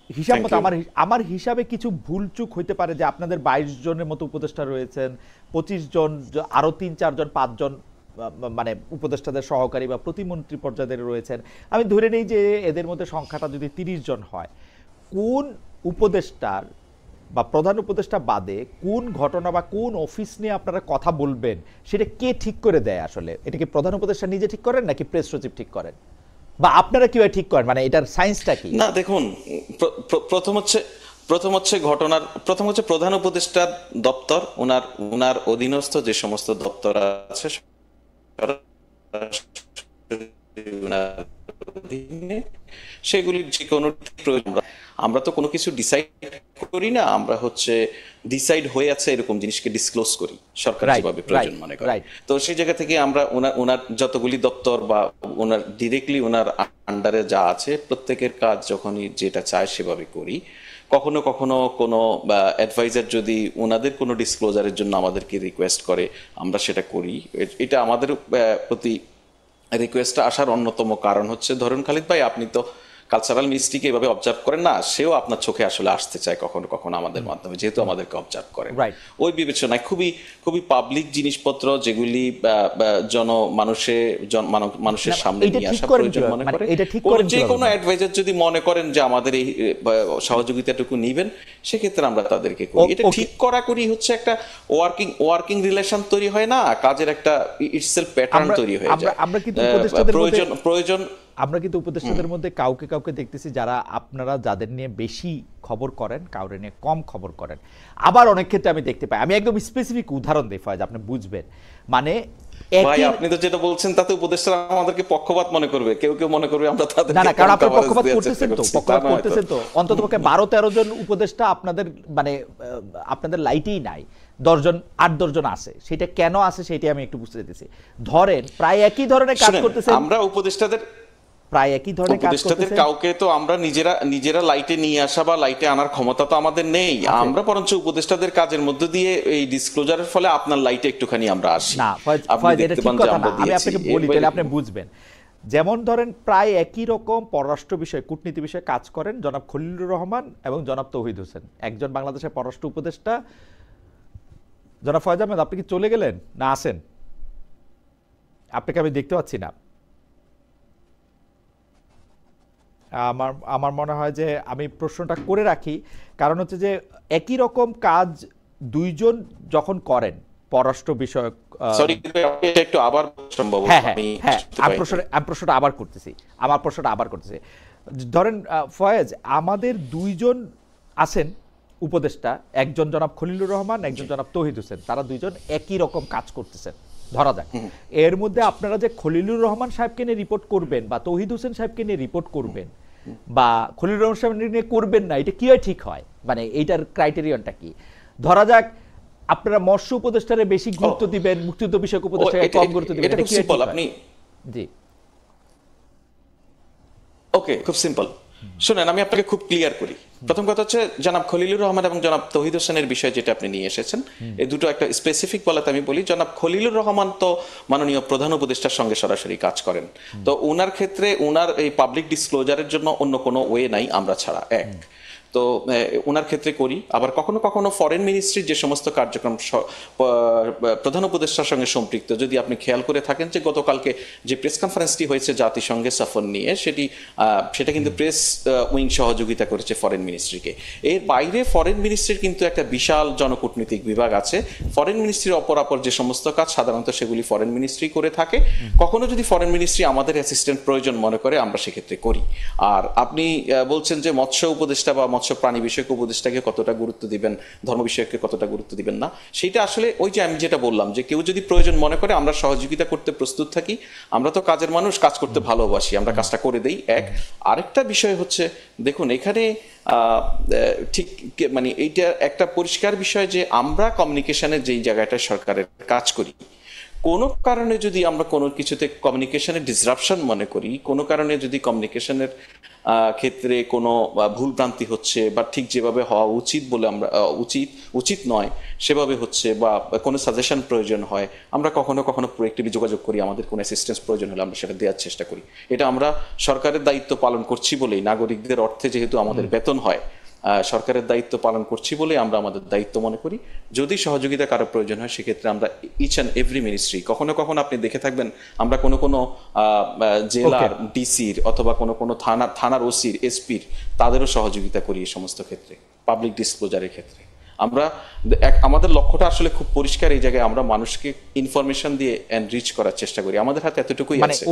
হিসাব মতো আমার হিসাবে কিছু ভুলচুক হইতে পারে যে আপনাদের 22 জনের মতো উপদেষ্টা রয়েছেন, 25 জন, আরো 3-4 জন 5 জন মানে উপদেষ্টাদের সহকারী বা প্রতিমন্ত্রী পর্যায়ের রয়েছেন। আমি ধরে নেই যে এদের মধ্যে সংখ্যাটা যদি 30 জন হয়, কোন উপদেষ্টার বা প্রধান উপদেষ্টা বাদে কোন ঘটনা বা কোন অফিস নিয়ে আপনারা কথা বলবেন সেটা কে ঠিক করে দেয় আসলে? এটা কি প্রধান উপদেষ্টা নিজে ঠিক করেন নাকি প্রেস সচিব ঠিক করেন, বা আপনারা কিভাবে ঠিক করেন, মানে এটার সায়েন্সটা কি? না দেখুন, প্রথম হচ্ছে প্রধান উপদেষ্টা দপ্তর, ওনার অধীনস্থ যে সমস্ত দপ্তর আছে সেগুলির যে কোনো প্রয়োজন, আমরা তো কোনো কিছু ডিসাইড করি না, আমরা হচ্ছে ডিসাইড হয়ে আছে এরকম জিনিসকে ডিসক্লোজ করি সরকার যেভাবে প্রয়োজন মনে করে। তো সেই জায়গা থেকে আমরা ওনার যতগুলি দপ্তর বা ওনার ডিরেক্টলি ওনার আন্ডারে যা আছে প্রত্যেকের কাজ যখনই যেটা চায় সেভাবে করি। কখনো কখনো কোনো অ্যাডভাইজার যদি ওনাদের কোনো ডিসক্লোজারের জন্য আমাদেরকে রিকোয়েস্ট করে আমরা সেটা করি। এটা আমাদের প্রতি রিকোয়েস্টটা আসার অন্যতম কারণ হচ্ছে, ধরুন খালিদ ভাই আপনি তো কালচারাল মিনিস্ট্রিকে এভাবে অবজার্ভ করেন না, সেও আপনার চোখে আসলে আসতে চায় কখনো কখনো আমাদের মাধ্যমে, যেহেতু আমাদেরকে অবজার্ভ করেন। ওই বিবেচনায় খুবই পাবলিক জিনিসপত্র যেগুলি মানুষের সামনে নিয়ে আসা প্রয়োজন মনে করে, যে কোনো অ্যাডভাইজার যদি মনে করেন যে আমাদের এই সহযোগিতাটুকু নিবেন, সেক্ষেত্রে আমরা তাদেরকে করি। এটা ঠিক করি হচ্ছে একটা ওয়ার্কিং রিলেশন তৈরি হয় না, কাজের একটা ইটসেলফ প্যাটার্ন তৈরি হয়ে যায়। আমরা কিন্তু উপদেষ্টাদের মধ্যে কাউকে কাউকে দেখতেছি যারা আপনারা যাদের নিয়ে বেশি খবর করেন, কাউরে নিয়ে কম খবর করেন। আবার অনেক ক্ষেত্রে আমি দেখতে পাই, আমি একদম স্পেসিফিক উদাহরণ দিই ফয়েজ, আপনি বুঝবেন, মানে ভাই আপনি তো যেটা বলছেন তাতে উপদেষ্টারা আমাদেরকে পক্ষপাত মনে করবে, কেউ মনে করবে আমরা তাদের না, কারণ আপনি পক্ষপাত করতেছেন তো অন্ততপক্ষে 12-13 জন উপদেষ্টা আপনাদের মানে আপনাদের লাইটেই নাই, 8-10 জন আছে। সেটা কেন আছে সেটাই আমি একটু বুঝতে চাইতেছি। ধরেন প্রায় একই ধরনের কাজ করতেছেন, আমরা উপদেষ্টাদের প্রায় একই ধরনের কাজ করতেছেন, কাউকে তো আমরা নিজেরা লাইটে নিয়ে আসা বা লাইটে আনার ক্ষমতা তো আমাদের নেই। আমরা বরঞ্চ উপদেষ্টাদের কাজের মধ্যে দিয়ে এই ডিসক্লোজারের ফলে আপনার লাইটে একটুখানি আমরা আসি। না ফয়েজ, এটা ঠিক কথা না, আমি আপনাকে বলি তাহলে আপনি বুঝবেন। যেমন ধরেন প্রায় একই রকম পররাষ্ট্র বিষয়, কূটনীতি বিষয়ে কাজ করেন জনাব খলিলুর রহমান এবং জনাব তৌহিদ হোসেন, একজন বাংলাদেশের পররাষ্ট্র উপদেষ্টা। জনাব ফয়েজ আহমেদ, আপনি কি চলে গেলেন না আছেন? আপনাকে আমি দেখতে পাচ্ছি না। আমার মনে হয় যে আমি প্রশ্নটা করে রাখি, কারণ হচ্ছে যে একই রকম কাজ দুইজন যখন করেন পররাষ্ট্র বিষয়ক, একটু আবার সম্ভব, আমি প্রশ্নটা আবার করতেছি। ধরেন ফয়েজ, আমাদের দুইজন আছেন উপদেষ্টা, একজন জনাব খলিলুর রহমান, একজন জনাব তৌহিদ হোসেন, তারা দুইজন একই রকম কাজ করতেছেন ধরা যাক। এর মধ্যে আপনারা যে খলিলুর রহমান সাহেবকে নিয়ে রিপোর্ট করবেন বা তৌহিদ হোসেন সাহেবকে নিয়ে রিপোর্ট করবেন বা খলিলুর রহমান সাহেব নিয়ে করবেন না, এটা কি হয় ঠিক হয়, মানে এইটার ক্রাইটেরিয়ানটা কি? ধরা যাক আপনারা মৎস্য উপদেষ্টারে বেশি গুরুত্ব দিবেন, মুক্তিযুদ্ধ বিষয়ক উপদেষ্টাকে কম গুরুত্ব দিবেন, এটা কি হয়? আপনি জি ওকে, খুব সিম্পল। শুনেন, আমি আপনাকে খুব ক্লিয়ার করি। প্রথম কথা হচ্ছে জনাব খলিলুর রহমান এবং জনাব তৌহিদ হোসেনের বিষয় যেটা আপনি নিয়ে এসেছেন, এই দুটো একটা স্পেসিফিক বলাতে আমি বলি, জনাব খলিলুর রহমান তো মাননীয় প্রধান উপদেষ্টার সঙ্গে সরাসরি কাজ করেন, তো ওনার ক্ষেত্রে ওনার এই পাবলিক ডিসক্লোজারের জন্য অন্য কোনো ওয়ে নাই আমরা ছাড়া। এক তো ওনার ক্ষেত্রে করি। আবার কখনো কখনো ফরেন মিনিস্ট্রির যে সমস্ত কার্যক্রম প্রধান উপদেষ্টার সঙ্গে সম্পৃক্ত, যদি আপনি খেয়াল করে থাকেন যে গতকালকে যে প্রেস কনফারেন্সটি হয়েছে জাতিসংঘে সফর নিয়ে, সেটা কিন্তু প্রেস উইং সহযোগিতা করেছে ফরেন মিনিস্ট্রিকে। এর বাইরে ফরেন মিনিস্ট্রির কিন্তু একটা বিশাল জনকূটনৈতিক বিভাগ আছে। ফরেন মিনিস্ট্রির অপরাপর যে সমস্ত কাজ সাধারণত সেগুলি ফরেন মিনিস্ট্রি করে থাকে। কখনো যদি ফরেন মিনিস্ট্রি আমাদের অ্যাসিস্ট্যান্ট প্রয়োজন মনে করে, আমরা সেক্ষেত্রে করি। আর আপনি বলছেন যে মৎস্য উপদেষ্টা বা মৎস্য প্রাণী বিষয়ক উপদেষ্টাকে কতটা গুরুত্ব দিবেন, ধর্ম বিষয়কে কতটা গুরুত্ব দিবেন না, সেটা আসলে ওই যে আমি যেটা বললাম, যে কেউ যদি প্রয়োজন মনে করে আমরা সহযোগিতা করতে প্রস্তুত থাকি। আমরা তো কাজের মানুষ, কাজ করতে ভালোবাসি, আমরা কাজটা করে দেই। এক আরেকটা বিষয় হচ্ছে, দেখুন এখানে ঠিক মানে এইটা একটা পরিষ্কার বিষয় যে আমরা কমিউনিকেশনের যেই জায়গাটায় সরকারের কাজ করি, কোনো কারণে যদি আমরা কোনো কিছুতে কমিউনিকেশনের ডিসরাপশন মনে করি, কোনো কারণে যদি কমিউনিকেশনের ক্ষেত্রে কোনো ভুলভ্রান্তি হচ্ছে বা ঠিক যেভাবে হওয়া উচিত বলে আমরা উচিত নয় সেভাবে হচ্ছে, বা কোনো সাজেশন প্রয়োজন হয়, আমরা কখনো কখনো প্রোঅ্যাক্টিভলি যোগাযোগ করি। আমাদের কোনো অ্যাসিস্ট্যান্স প্রয়োজন হলে আমরা সেটা দেওয়ার চেষ্টা করি। এটা আমরা সরকারের দায়িত্ব পালন করছি বলেই, নাগরিকদের অর্থে যেহেতু আমাদের বেতন হয়, সরকারের দায়িত্ব পালন করছি বলে আমরা আমাদের দায়িত্ব মনে করি। যদি সহযোগিতা কারো প্রয়োজন হয় সেক্ষেত্রে আমরা ইচ অ্যান্ড এভরি মিনিস্ট্রি, কখনো কখনো আপনি দেখে থাকবেন আমরা কোনো জেলার ডিসির অথবা কোনো থানার ওসির, এসপির, তাদেরও সহযোগিতা করি এই সমস্ত ক্ষেত্রে, পাবলিক ডিসক্লোজারের ক্ষেত্রে। আমরা আমাদের লক্ষ্যটা আসলে খুব পরিষ্কার, এই জায়গায় আমরা মানুষকে ইনফরমেশন দিয়ে এনরিচ করার চেষ্টা করি। আমাদের হাতে এতটুকুই আছে,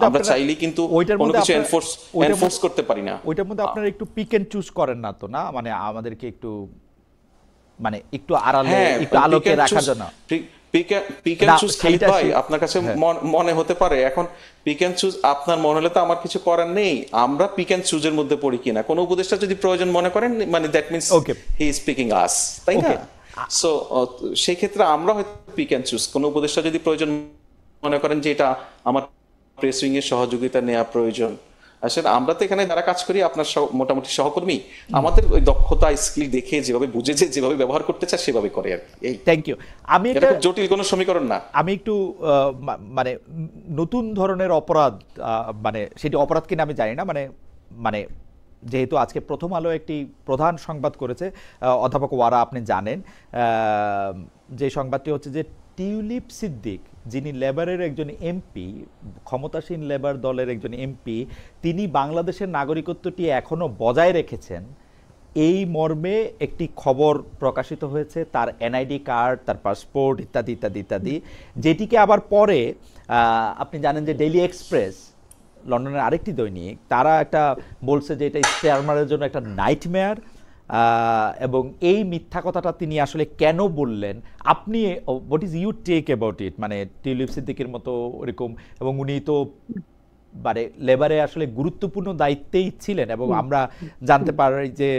আমরা চাইলেই কিন্তু কোনো কিছু এনফোর্স করতে পারি না। ওইটার মধ্যে আপনারা একটু পিক এন্ড চুজ করেন না তো, না মানে আমাদেরকে একটু মানে একটু আড়ালে, একটু আলোকে রাখার জন্য পিক এন্ড চুজ খালিদ ভাই আপনার কাছে মনে হতে পারে এখন পিক এন্ড চুজ আপনার মনে হলে তো আমার কিছু করার নেই। আমরা পিক এন্ড চুজের মধ্যে পড়ি কিনা, কোন উপদেষ্টা যদি প্রয়োজন মনে করেন, মানে that means he is picking us, তাই না? সো সেই ক্ষেত্রে আমরা হয়তো পিক এন্ড চুজ, কোন উপদেষ্টা যদি প্রয়োজন মনে করেন যে এটা আমার প্রেস উইং এর সহযোগিতা নেওয়া প্রয়োজন, আসলে আমরা তো এখানে যারা কাজ করি আপনার মোটামুটি সহকর্মী, আমাদের ওই দক্ষতা স্কিল দেখে যেভাবে বুঝেছে, যেভাবে ব্যবহার করতে চায় সেভাবে করে আর কি। Thank you. আমি একটা জটিল কোনো সমীকরণ না। আমি একটু মানে নতুন ধরনের অপরাধ, মানে সেটি অপরাধ কিনা আমি জানি না, মানে যেহেতু আজকে প্রথম আলো একটি প্রধান সংবাদ করেছে, অধ্যাপক ওয়ারা আপনি জানেন, যে সংবাদটি হচ্ছে যে টিউলিপ সিদ্দিক, যিনি লেবারের একজন এমপি, ক্ষমতাসীন লেবার দলের একজন এমপি, তিনি বাংলাদেশের নাগরিকত্বটি এখনো বজায় রেখেছেন, এই মর্মে একটি খবর প্রকাশিত হয়েছে। তার এনআইডি কার্ড, তার পাসপোর্ট ইত্যাদি ইত্যাদি ইত্যাদি, যেটিকে আবার পরে আপনি জানেন যে ডেইলি এক্সপ্রেস, লন্ডনের আরেকটি দৈনিক, তারা একটা বলছে যে এটা স্টারমারের জন্য একটা নাইটমেয়ার, এবং এই মিথ্যা কথাটা তিনি আসলে কেন বললেন, আপনি what is you take about it? মানে টিউলিপ সিদ্দিকের মতো এরকম, এবং উনি তো মানে লেবারে আসলে গুরুত্বপূর্ণ দায়িত্বেই ছিলেন, এবং আমরা জানতে পারি যে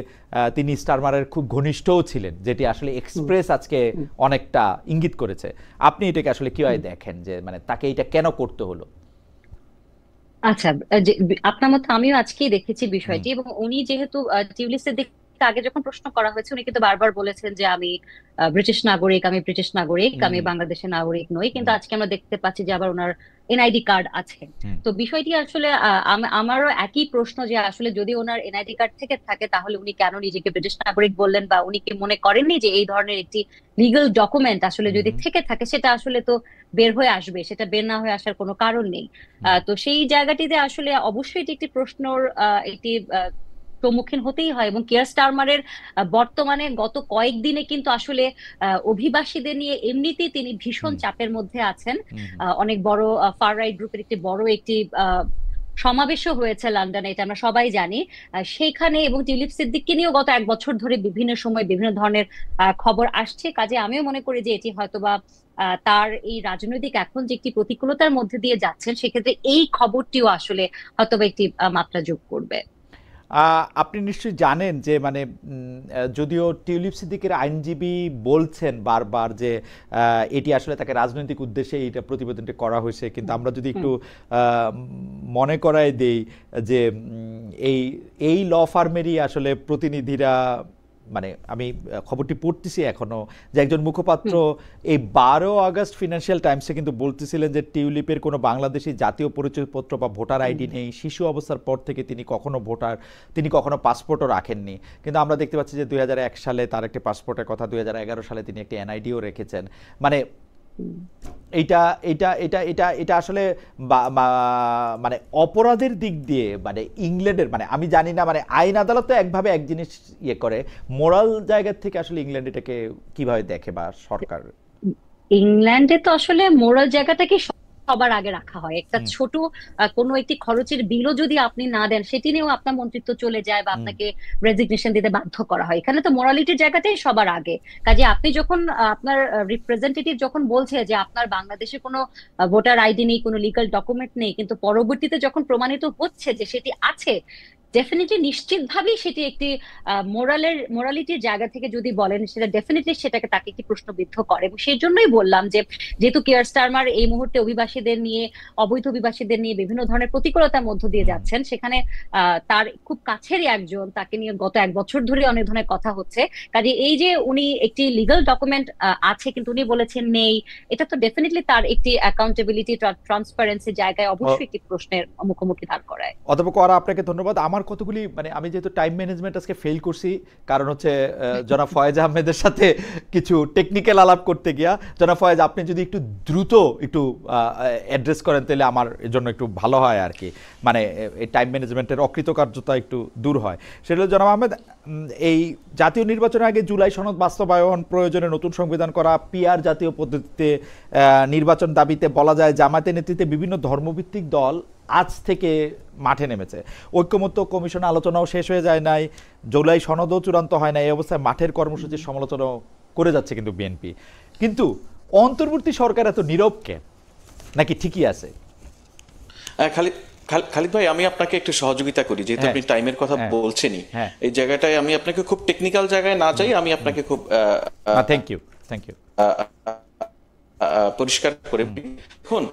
তিনি স্টারমারের খুব ঘনিষ্ঠও ছিলেন, যেটি আসলে এক্সপ্রেস আজকে অনেকটা ইঙ্গিত করেছে। আপনি এটাকে আসলে কিভাবে দেখেন, যে মানে তাকে এটা কেন করতে হলো? আচ্ছা, আপনার মতো আমিও আজকেই দেখেছি বিষয়টি, এবং উনি যেহেতু টিউলিপ সিদ্দিক আগে যখন প্রশ্ন করা হয়েছে উনি কিন্তু বারবার বলেছেন যে আমি ব্রিটিশ নাগরিক, আমি বাংলাদেশের নাগরিক নই, কিন্তু আজকে আমরা দেখতে পাচ্ছি যে আবার ওনার এনআইডি কার্ড আছে। তো বিষয়টি আসলে আমারও একই প্রশ্ন, যে আসলে যদি ওনার এনআইডি কার্ড থেকে থাকে তাহলে উনি কেন নিজেকে ব্রিটিশ নাগরিক বললেন, বা উনি কি মনে করেননি যে এই ধরনের একটি লিগ্যাল ডকুমেন্ট আসলে যদি থেকে থাকে সেটা আসলে তো বের হয়ে আসবে, সেটা বের না হয়ে আসার কোনো কারণ নেই। তো সেই জায়গাটিতে আসলে অবশ্যই এটি একটি প্রশ্নর একটি সম্মুখীন হতেই হয়। এবং কিয়ার স্টারমারের বর্তমানে গত কয়েকদিনে কিন্তু আসলে অভিবাসীদের নিয়ে এমনিতেই তিনি ভীষণ চাপের মধ্যে আছেন। অনেক বড় ফার রাইট গ্রুপের একটি বড় একটি সমাবেশও হয়েছে লন্ডনে, এটা আমরা সবাই জানি। সেখানে এবং টিউলিপ সিদ্দিককে নিয়েও গত 1 বছর ধরে বিভিন্ন সময় বিভিন্ন ধরনের খবর আসছে। কাজে আমিও মনে করি যে এটি হয়তোবা তার এই রাজনৈতিক এখন যে একটি প্রতিকূলতার মধ্যে দিয়ে যাচ্ছেন, সেক্ষেত্রে এই খবরটিও আসলে হয়তোবা একটি মাত্রা যোগ করবে। আপনি নিশ্চয়ই জানেন যে মানে যদিও টিউলিপ সিদ্দিকের আইনজীবী বলছেন বারবার যে এটি আসলে তাকে রাজনৈতিক উদ্দেশ্যে এইটা প্রতিবেদনটি করা হয়েছে, কিন্তু আমরা যদি একটু মনে করাই দেই যে এই এই ল ফার্মেরই আসলে প্রতিনিধিরা, মানে আমি খবরটি পড়তেছি এখনো, যে একজন মুখপাত্র এই 12 আগস্ট ফিনান্সিয়াল টাইমসে কিন্তু বলতেছিলেন যে টিউলিপের কোনো বাংলাদেশি জাতীয় পরিচয়পত্র বা ভোটার আইডি নেই, শিশু অবস্থার পর থেকে তিনি কখনো পাসপোর্টও রাখেননি। কিন্তু আমরা দেখতে পাচ্ছি যে 2001 সালে তার একটি পাসপোর্টের কথা, 2011 সালে তিনি একটি এনআইডিও রেখেছেন। মানে এটা এটা এটা এটা এটা আসলে মানে অপরাধের দিক দিয়ে মানে ইংল্যান্ডের, মানে আমি জানি না, মানে আইন আদালত তো একভাবে এক জিনিস ইয়ে করে, মোরাল জায়গা থেকে আসলে ইংল্যান্ড এটাকে কিভাবে দেখে বা সরকার? ইংল্যান্ডে তো আসলে মোরাল জায়গাটাকে সবার আগে রাখা হয়। একটা ছোট কোনো একটি খরচের বিলও যদি আপনি না দেন, সেটি নিয়েও আপনার মন্ত্রিত্ব চলে যায় বা আপনাকে রেজিগনেশন দিতে বাধ্য করা হয়। এখানে তো মোরালিটির জায়গাটাই সবার আগে। কাজে আপনি যখন আপনার রিপ্রেজেন্টেটিভ যখন বলছে যে আপনার বাংলাদেশে কোনো ভোটার আইডি নেই, কোনো লিগাল ডকুমেন্ট নেই, কিন্তু পরবর্তীতে যখন প্রমাণিত হচ্ছে যে সেটি আছে, ডেফিনেটলি নিশ্চিতভাবেই সেটি একটি মোরালিটির জায়গা থেকে যদি বলেন, সেটা ডেফিনেটলি সেটাকে তাকে একটি প্রশ্নবিদ্ধ করে। এবং সেই জন্যই বললাম যে যেহেতু কিয়ার স্টারমার এই মুহূর্তে অভিবাসীদের নিয়ে, অবৈধ অভিবাসীদের নিয়ে বিভিন্ন ধরনের প্রতিকূলতার মধ্য দিয়ে যাচ্ছেন, সেখানে তার খুব কাছেরই একজন, তাকে নিয়ে গত 1 বছর ধরে অনেক ধরনের কথা হচ্ছে। কাজে এই যে উনি একটি লিগাল ডকুমেন্ট আছে কিন্তু উনি বলেছেন নেই, এটা তো ডেফিনেটলি তার একটি অ্যাকাউন্টেবিলিটি, ট্রান্সপারেন্সি জায়গায় অবশ্যই একটি প্রশ্নের মুখোমুখি দাঁড় করায়। অথবা করা, আপনাকে ধন্যবাদ। আমার কতগুলি, মানে আমি যেহেতু টাইম ম্যানেজমেন্ট আজকে ফেল করছি, কারণ হচ্ছে জনাব ফয়েজ আহমেদের সাথে কিছু টেকনিক্যাল আলাপ করতে গিয়া। জনাব ফয়েজ, আপনি যদি একটু দ্রুত একটু অ্যাড্রেস করেন তাহলে আমার জন্য একটু ভালো হয় আর কি, মানে এই টাইম ম্যানেজমেন্টের অকৃতকার্যতা একটু দূর হয়। সেটা হলো, জনাব আহমেদ, এই জাতীয় নির্বাচনের আগে জুলাই সনদ বাস্তবায়ন, প্রয়োজনে নতুন সংবিধান করা, পিআর জাতীয় পদ্ধতিতে নির্বাচন দাবিতে বলা যায় জামায়াতের নেতৃত্বে বিভিন্ন ধর্মভিত্তিক দল আজ থেকে মাঠে নেমেছে। ঐক্যমত্য কমিশন আলোচনাও শেষ হয়ে যায় নাই, জুলাই সনদও চূড়ান্ত হয় না, এই অবস্থায় মাঠের কর্মসূচির সমালোচনাও করে যাচ্ছে কিন্তু বিএনপি। কিন্তু অন্তর্বর্তী সরকার এত নীরব কেন, নাকি ঠিকই আছে? খালিদ ভাই, আমি আপনাকে একটু সহযোগিতা করি, যেহেতু আপনি টাইমের কথা বলছেনই। এই জায়গাটায় আমি আপনাকে খুব টেকনিক্যাল জায়গায় না যাই, আমি আপনাকে খুব থ্যাংক ইউ পরিষ্কার করে দেখুন।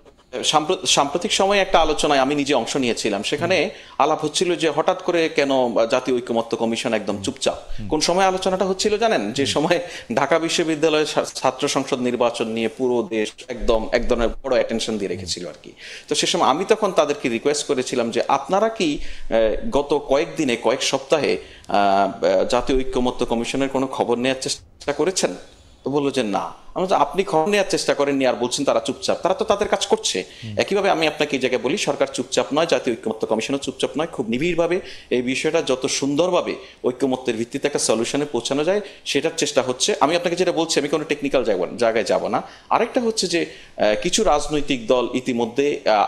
সাম্প্রতিক সময়ে একটা আলোচনায় আমি নিজে অংশ নিয়েছিলাম, সেখানে আলাপ হচ্ছিল যে হঠাৎ করে কেন জাতীয় ঐক্যমত্য কমিশন একদম চুপচাপ। কোন সময় আলোচনাটা হচ্ছিল জানেন? যে সময় ঢাকা বিশ্ববিদ্যালয়ের ছাত্র সংসদ নির্বাচন নিয়ে পুরো দেশ একদম এক ধরনের বড় অ্যাটেনশন দিয়ে রেখেছিল আর কি। তো সে সময় আমি তখন তাদেরকে রিকোয়েস্ট করেছিলাম যে আপনারা কি গত কয়েকদিনে, কয়েক সপ্তাহে জাতীয় ঐক্যমত্য কমিশনের কোনো খবর নেওয়ার চেষ্টা করেছেন? তো বললো যে না। আপনি খবর নেওয়ার চেষ্টা করেননি আর বলছেন তারা চুপচাপ। তারা তো তাদের কাজ করছে। একইভাবে আমি আপনাকে এই জায়গায় বলি, সরকার চুপচাপ নয়, জাতীয় ঐক্যমত্য কমিশনও চুপচাপ নয়। খুব নিবিড়ভাবে এই বিষয়টা যত সুন্দরভাবে ঐক্যমত্যের ভিত্তিতে একটা সলিউশনে পৌঁছানো যায় সেটার চেষ্টা হচ্ছে। আমি আপনাকে যেটা বলছি, আমি কোনো টেকনিক্যাল জায়গায় যাব না। আরেকটা হচ্ছে যে কিছু রাজনৈতিক দল ইতিমধ্যে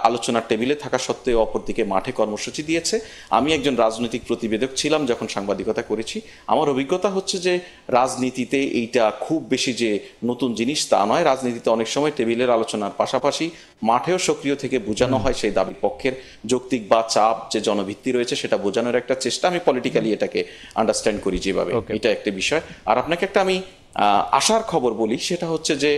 আলোচনার টেবিলে থাকা সত্ত্বেও অপরদিকে মাঠে কর্মসূচি দিয়েছে। আমি একজন রাজনৈতিক প্রতিবেদক ছিলাম যখন সাংবাদিকতা করেছি। আমার অভিজ্ঞতা হচ্ছে যে রাজনীতিতে এইটা খুব বেশি যে নতুন জিনিস তা নয়। রাজনীতিতে অনেক সময় টেবিলের আলোচনার পাশাপাশি মাঠেও সক্রিয় থেকে বোঝানো হয় সেই দাবি পক্ষের যৌক্তিক বা চাপ যে জনভিত্তি রয়েছে সেটা বোঝানোর একটা চেষ্টা। আমি পলিটিক্যালি এটাকে আন্ডারস্ট্যান্ড করি যেভাবে, এটা একটা বিষয়। আর আপনাকে একটা আমি আশার খবর বলি, সেটা হচ্ছে যে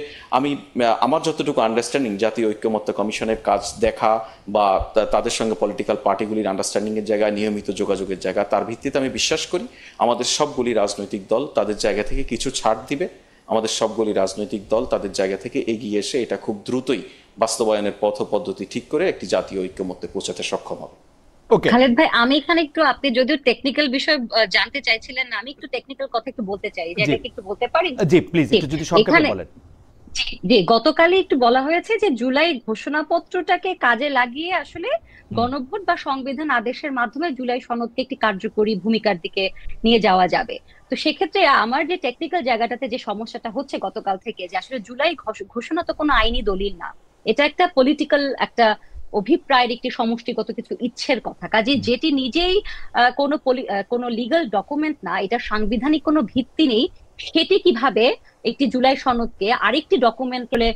আমার যতটুকু আন্ডারস্ট্যান্ডিং, জাতীয় ঐক্যমত্য কমিশনের কাজ দেখা বা তাদের সঙ্গে পলিটিক্যাল পার্টিগুলির আন্ডারস্ট্যান্ডিংয়ের জায়গা, নিয়মিত যোগাযোগের জায়গা, তার ভিত্তিতে আমি বিশ্বাস করি আমাদের সবগুলি রাজনৈতিক দল তাদের জায়গা থেকে কিছু ছাড় দিবে। আমাদের সবগুলি রাজনৈতিক দল তাদের জায়গা থেকে এগিয়ে এসে এটা খুব দ্রুতই বাস্তবায়নের পথ পদ্ধতি ঠিক করে একটি জাতীয় ঐক্যমত্যে পৌঁছাতে সক্ষম হবে। খালেদ ভাই, আমি এখানে একটু, আপনি যদিও টেকনিক্যাল বিষয় জানতে চাইছিলেন না, আমি একটু টেকনিক্যাল কথা একটু বলতে চাই, যে এটাকে একটু বলতে পারি? জি প্লিজ, একটু যদি সংক্ষেপে বলেন। জি, গতকালই একটু বলা হয়েছে যে জুলাই ঘোষণাপত্রটাকে কাজে লাগিয়ে আসলে গণভোট বা সংবিধান আদেশের মাধ্যমে জুলাই সনদকে একটি কার্যকরী ভূমিকার দিকে নিয়ে যাওয়া যাবে। তো সেক্ষেত্রে আমার যে টেকনিক্যাল জায়গাটাতে যে সমস্যাটা হচ্ছে গতকাল থেকে, যে আসলে জুলাই ঘোষণা তো কোনো আইনি দলিল না, এটা একটা পলিটিক্যাল একটা অভিপ্রায়ের একটি সমষ্টিগত কিছু ইচ্ছের কথা। কাজে যেটি নিজেই কোনো লিগ্যাল ডকুমেন্ট না, এটা সাংবিধানিক কোনো ভিত্তি নেই, সেটি কিভাবে একটি জুলাই সনদকে আরেকটি ডকুমেন্ট বলে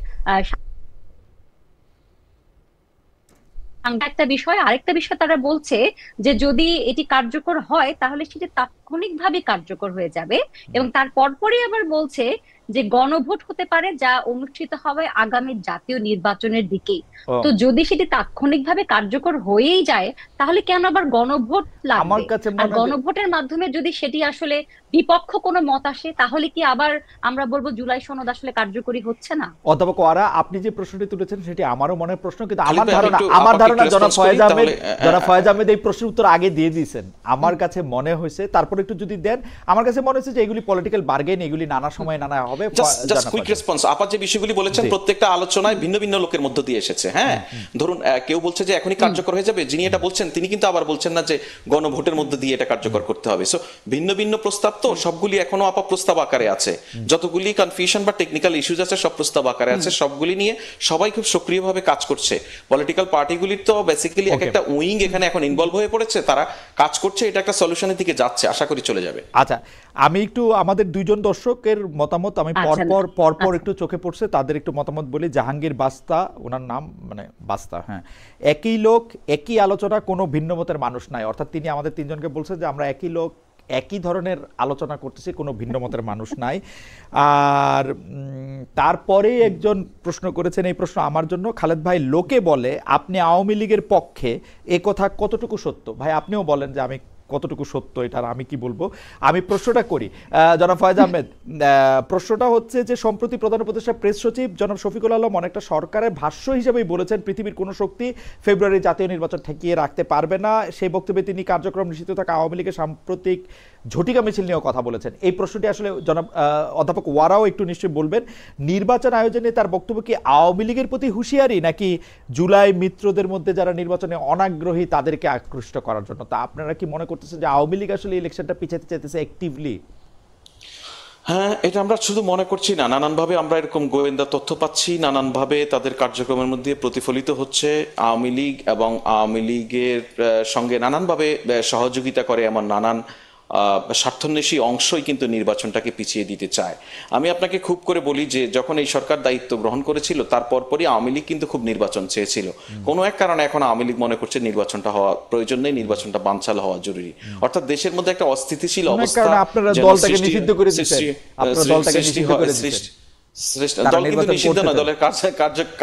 একটা বিষয়, আরেকটা বিষয় তারা বলছে যে যদি এটি কার্যকর হয় তাহলে সেটি তাৎক্ষণিকভাবে কার্যকর হয়ে যাবে, এবং তার পরপরই আবার বলছে যে গণভোট হতে পারে যা অনুষ্ঠিত হবে আগামী জাতীয় নির্বাচনের দিকেই। তো ও, যদি সেটি তাৎক্ষণিকভাবে কার্যকর হয়েই যায় তাহলে কেন আবার গণভোট আমার লাগবে? কাছে আর মনে হয় যে গণভোটের মাধ্যমে যদি সেটি আসলে বিপক্ষ কোনো মত আসে তাহলে কি আবার আমরা বলবো জুলাই সনদ আসলে কার্যকরী হচ্ছে না? অধ্যাপক ওয়ারা, আপনি যে প্রশ্নটি তুলেছেন সেটি আমারও মনের প্রশ্ন, কিন্তু খালিদ আমার ভাই, আমি ধারণা একটু আমার আপাকে ধারণা একটু জনাব রেসপন্স করি, ফয়েজ আহমেদ, তাহলে জনাব ফয়েজ আহমেদ এই প্রশ্নের উত্তর আগে দিয়ে দিয়েছেন। আমার কাছে মনে হয়েছে, তারপর একটু যদি দেন, আমার কাছে মনে হয়েছে যে এগুলি পলিটিক্যাল বার্গেন, এগুলি নানা সময় নানা হবে। Just quick response. আপা যে বিষয়গুলি বলেছেন জি। প্রত্যেকটা আলোচনায় ভিন্ন ভিন্ন লোকের মধ্য দিয়ে এসেছে। হ্যাঁ, ধরুন কেউ বলছে যে এখনই কার্যকর হয়ে যাবে, যিনি এটা বলছেন তিনি কিন্তু আবার বলছেন না যে গণভোটের মধ্যে দিয়ে এটা কার্যকর করতে হবে। সো ভিন্ন ভিন্ন প্রস্তাব, তো সবগুলি এখনো আপা প্রস্তাব আকারে আছে। যতগুলি কনফিউশন বা টেকনিক্যাল ইস্যুজ আছে সব প্রস্তাব আকারে আছে, সবগুলি নিয়ে সবাই খুব সক্রিয়ভাবে কাজ করছে। পলিটিক্যাল পার্টিগুলির তো বেসিক্যালি এক Okay. একটা উইং এখানে এখন ইনভলভ হয়ে পড়েছে, তারা কাজ করছে, এটা একটা সলিউশনের দিকে যাচ্ছে, আশা করি চলে যাবে। আচ্ছা, আমি একটু আমাদের দুইজন দর্শকের মতামত আমি আচ্ছা, পরপর পরপর আচ্ছা। একটু চোখে পড়ছে, তাদের একটু মতামত বলি। জাহাঙ্গীর বাস্তা, ওনার নাম মানে বাস্তা, হ্যাঁ। একই লোক একই আলোচনা, কোনো ভিন্ন মতের মানুষ নাই, অর্থাৎ তিনি আমাদের তিনজনকে বলছে যে আমরা একই লোক একই ধরনের আলোচনা করতেছি, কোনো ভিন্ন মতের মানুষ নাই। আর তারপরেই একজন প্রশ্ন করেছেন, এই প্রশ্ন আমার জন্য। খালেদ ভাই, লোকে বলে আপনি আওয়ামী লীগের পক্ষে, এ কথা কতটুকু সত্য? ভাই আপনিও বলেন যে আমি কতটুকু সত্য, এটার আমি কি বলবো। আমি প্রশ্নটা করি জনাব ফয়েজ আহমেদ। প্রশ্নটা হচ্ছে যে সম্প্রতি প্রধান উপদেষ্টা প্রেস সচিব জনাব শফিকুল আলম অনেকটা সরকারের ভাষ্য হিসেবেই বলেছেন পৃথিবীর কোনো শক্তি ফেব্রুয়ারি জাতীয় নির্বাচন ঠেকিয়ে রাখতে পারবে না। সেই বক্তব্যে তিনি কার্যক্রম নিষিদ্ধ থাকা আওয়ামী লীগের সাম্প্রতিক ঝটিকা মিছিল নিয়েও কথা বলেছেন। এই প্রশ্নটি আসলে জনাব অধ্যাপক ওয়ারাও একটু নিশ্চয়ই বলবেন। নির্বাচন আয়োজনে তার বক্তব্য কি আওয়ামী লীগের প্রতি হুঁশিয়ারি, নাকি জুলাই মিত্রদের মধ্যে যারা নির্বাচনে অনাগ্রহী তাদেরকে আকৃষ্ট করার জন্য? তা আপনারা কি মনে করতেছেন যে আওয়ামী লীগ আসলে ইলেকশনটা পিছাতে চাইতেছে অ্যাক্টিভলি? হ্যাঁ, এটা আমরা শুধু মনে করছি না, নানানভাবে আমরা এরকম গোয়েন্দা তথ্য পাচ্ছি, নানানভাবে তাদের কার্যক্রমের মধ্যে প্রতিফলিত হচ্ছে। আওয়ামী লীগ এবং আওয়ামী লীগের সঙ্গে নানানভাবে সহযোগিতা করে এমন নানান স্বার্থান্বেষী অংশই কিন্তু নির্বাচনটাকে পিছিয়ে দিতে চায়। আমি আপনাকে খুব করে বলি যে যখন এই সরকার দায়িত্ব গ্রহণ করেছিল তার পরপরই আওয়ামী লীগ কিন্তু খুব নির্বাচন চেয়েছিল। কোনো এক কারণে এখন আওয়ামী লীগ মনে করছে নির্বাচনটা হওয়া প্রয়োজন নেই, নির্বাচনটা বানচাল হওয়া জরুরি। অর্থাৎ দেশের মধ্যে একটা অস্থিতিশীল অবস্থা আপনারা যেন দলটাকে নিষিদ্ধ করে দিচ্ছেন, আপনারা দলটাকে সৃষ্টি নিষিদ্ধ হয়। করে দিচ্ছেন। তারা দল কিন্তু নির্বাচন নিষিদ্ধ করতে না, চায়। দলের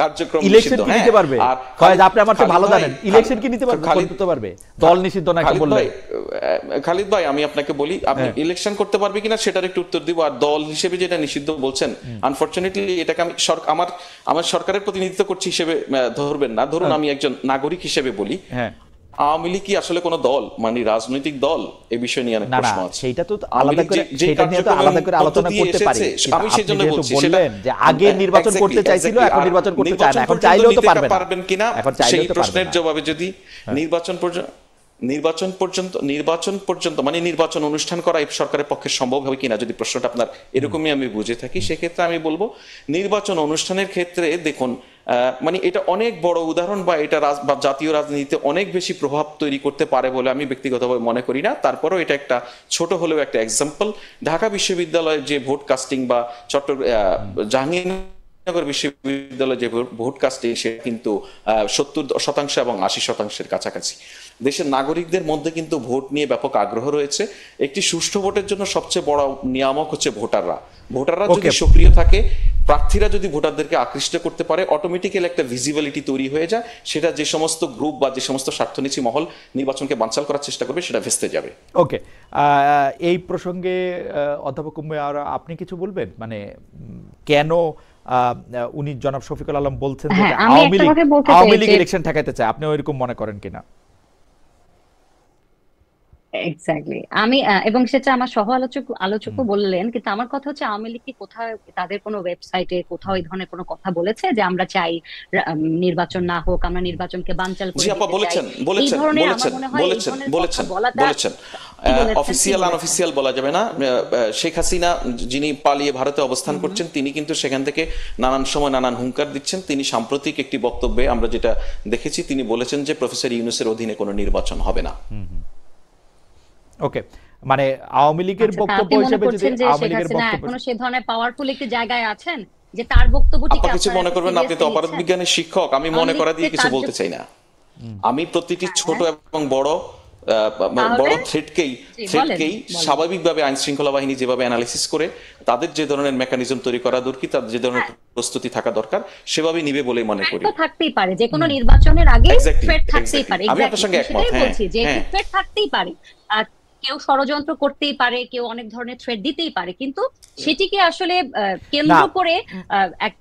কার্যক্রম ইলেকশন নিষিদ্ধ। কি হ্যাঁ, নিতে পারবে? আর ফয়েজ, আপনি আমার চেয়ে ভালো খালিদ ভাই, জানেন, ইলেকশন কি নিতে পারবে, খালিদ- করতে পারবে? দল নিষিদ্ধ নাকি খালিদ বললে? ভাই, খালিদ ভাই, আমি আপনাকে বলি, আপনি হ্যাঁ। ইলেকশন করতে পারবে কিনা সেটার একটু উত্তর দিব। আর দল হিসেবে যেটা নিষিদ্ধ বলছেন, আনফরচুনেটলি এটাকে আমি আমার সরকারের প্রতিনিধিত্ব করছি হিসেবে ধরবেন না। ধরুন আমি একজন নাগরিক হিসেবে বলি, হ্যাঁ, আওয়ামী লীগ কি আসলে কোনো দল, মানে রাজনৈতিক দল? এই বিষয় নিয়ে অনেক না না, প্রশ্ন আছে। সেইটা তো আওয়ামী আলাদা লীগ করে, যে সেটা নিয়ে তো আলাদা করে আলোচনা দিয়ে করতে পারি। এসেছে, কিন্তু আমি আপনি সেজন্য যেহেতু বলছি, বললেন যে আগে নির্বাচন করতে চাইছিল, এখন নির্বাচন করতে চায় না, এখন চাইলেও তো পারবে না। পারবেন কিনা এখন সেই চাইলেও তো পারবে প্রশ্নের না। জবাবে যদি নির্বাচন পর্যন্ত মানে নির্বাচন অনুষ্ঠান করা এই সরকারের পক্ষে সম্ভব হবে কিনা, যদি প্রশ্নটা আপনার এরকমই আমি বুঝে থাকি, সেক্ষেত্রে আমি বলবো নির্বাচন অনুষ্ঠানের ক্ষেত্রে দেখুন, মানে এটা অনেক বড় উদাহরণ বা এটা জাতীয় রাজনীতিতে অনেক বেশি প্রভাব তৈরি করতে পারে বলে আমি ব্যক্তিগতভাবে মনে করি না। তারপরেও এটা একটা ছোট হলেও একটা এক্সাম্পল। ঢাকা বিশ্ববিদ্যালয়ের যে ভোট কাস্টিং বা জাহাঙ্গীরনগর বিশ্ববিদ্যালয়ে যে ভোট কাস্টিং, সে কিন্তু 70% এবং 80%-এর কাছাকাছি। দেশের নাগরিকদের মধ্যে কিন্তু ভোট নিয়ে ব্যাপক আগ্রহ রয়েছে। একটি সুষ্ঠু ভোটের জন্য সবচেয়ে বড় নিয়ামক হচ্ছে ভোটাররা যদি সক্রিয় থাকে, প্রার্থীরা যদি ভোটারদেরকে আকৃষ্ট করতে পারে, অটোমেটিক্যালি একটা ভিজিবিলিটি তৈরি হয়ে যায়। সেটা যে সমস্ত গ্রুপ বা যে সমস্ত স্বার্থনীতি মহল নির্বাচনকে বানচাল করার চেষ্টা করবে, সেটা ভেস্তে যাবে। ওকে, এই প্রসঙ্গে অধ্যাপক আর আপনি কিছু বলবেন? মানে কেন উনি জনাব শফিকুল আলম বলছেন যে আওয়ামী লীগ ইলেকশন ঠেকাইতে চায়, আপনি ওইরকম মনে করেন কিনা? এক্স্যাক্টলি, আমি এবং সেটা আমার আলোচকও বললেন, কিন্তু আমার কথা হচ্ছে আওয়ামী লীগ কি কোথাও তাদের কোনো ওয়েবসাইটে কোথাও এই ধরনের কোনো কথা বলেছে যে আমরা চাই নির্বাচন না হোক, আমরা নির্বাচনকে বানচাল করে দিতে চাই? বলেছেন অফিসিয়াল আনঅফিসিয়াল বলা যাবে না। শেখ হাসিনা যিনি পালিয়ে ভারতে অবস্থান করছেন, তিনি কিন্তু সেখান থেকে নানান সময় নানান হুঙ্কার দিচ্ছেন। তিনি সাম্প্রতিক একটি বক্তব্যে আমরা যেটা দেখেছি, তিনি বলেছেন যে প্রফেসর ইউনূসের অধীনে কোনো নির্বাচন হবে না। ওকে, মানে আওয়ামী লীগের বক্তব্য হিসেবে যদি আওয়ামী লীগের বক্তব্য, এখনো সে ধরনের পাওয়ারফুল একটি জায়গায় আছেন যে তার বক্তব্যটিকে আপনি কিছু মনে করবেন, আপনি তো অপরাধ বিজ্ঞানের শিক্ষক, আমি মনে করা দিয়ে কিছু বলতে চাই না। আমি প্রতিটি হ্যাঁ, ছোট হ্যাঁ। এবং বড় তাহলে থ্রেটকেই জি, বলেন বলেন। স্বাভাবিকভাবে আইন শৃঙ্খলা বাহিনী যেভাবে অ্যানালিসিস করে তাদের যে ধরনের মেকানিজম তৈরি করা দরকার, তাদের যে ধরনের হ্যাঁ, প্রস্তুতি থাকা দরকার, সেভাবেই নিবে বলেই মনে থ্রেট করি। তো থাকতেই পারে, যে কোনো নির্বাচনের আগে এক্স্যাক্টলি, থ্রেট থাকতেই এক্স্যাক্টলি, পারে। আমি আপনার সঙ্গে একমত। সেটাই হ্যাঁ, বলছি যে একটু হ্যাঁ, থ্রেট থাকতেই পারে। আর কেউ ষড়যন্ত্র করতেই পারে, কেউ অনেক ধরনের থ্রেট দিতেই পারে, কিন্তু সেটিকে আসলে না কেন্দ্র করে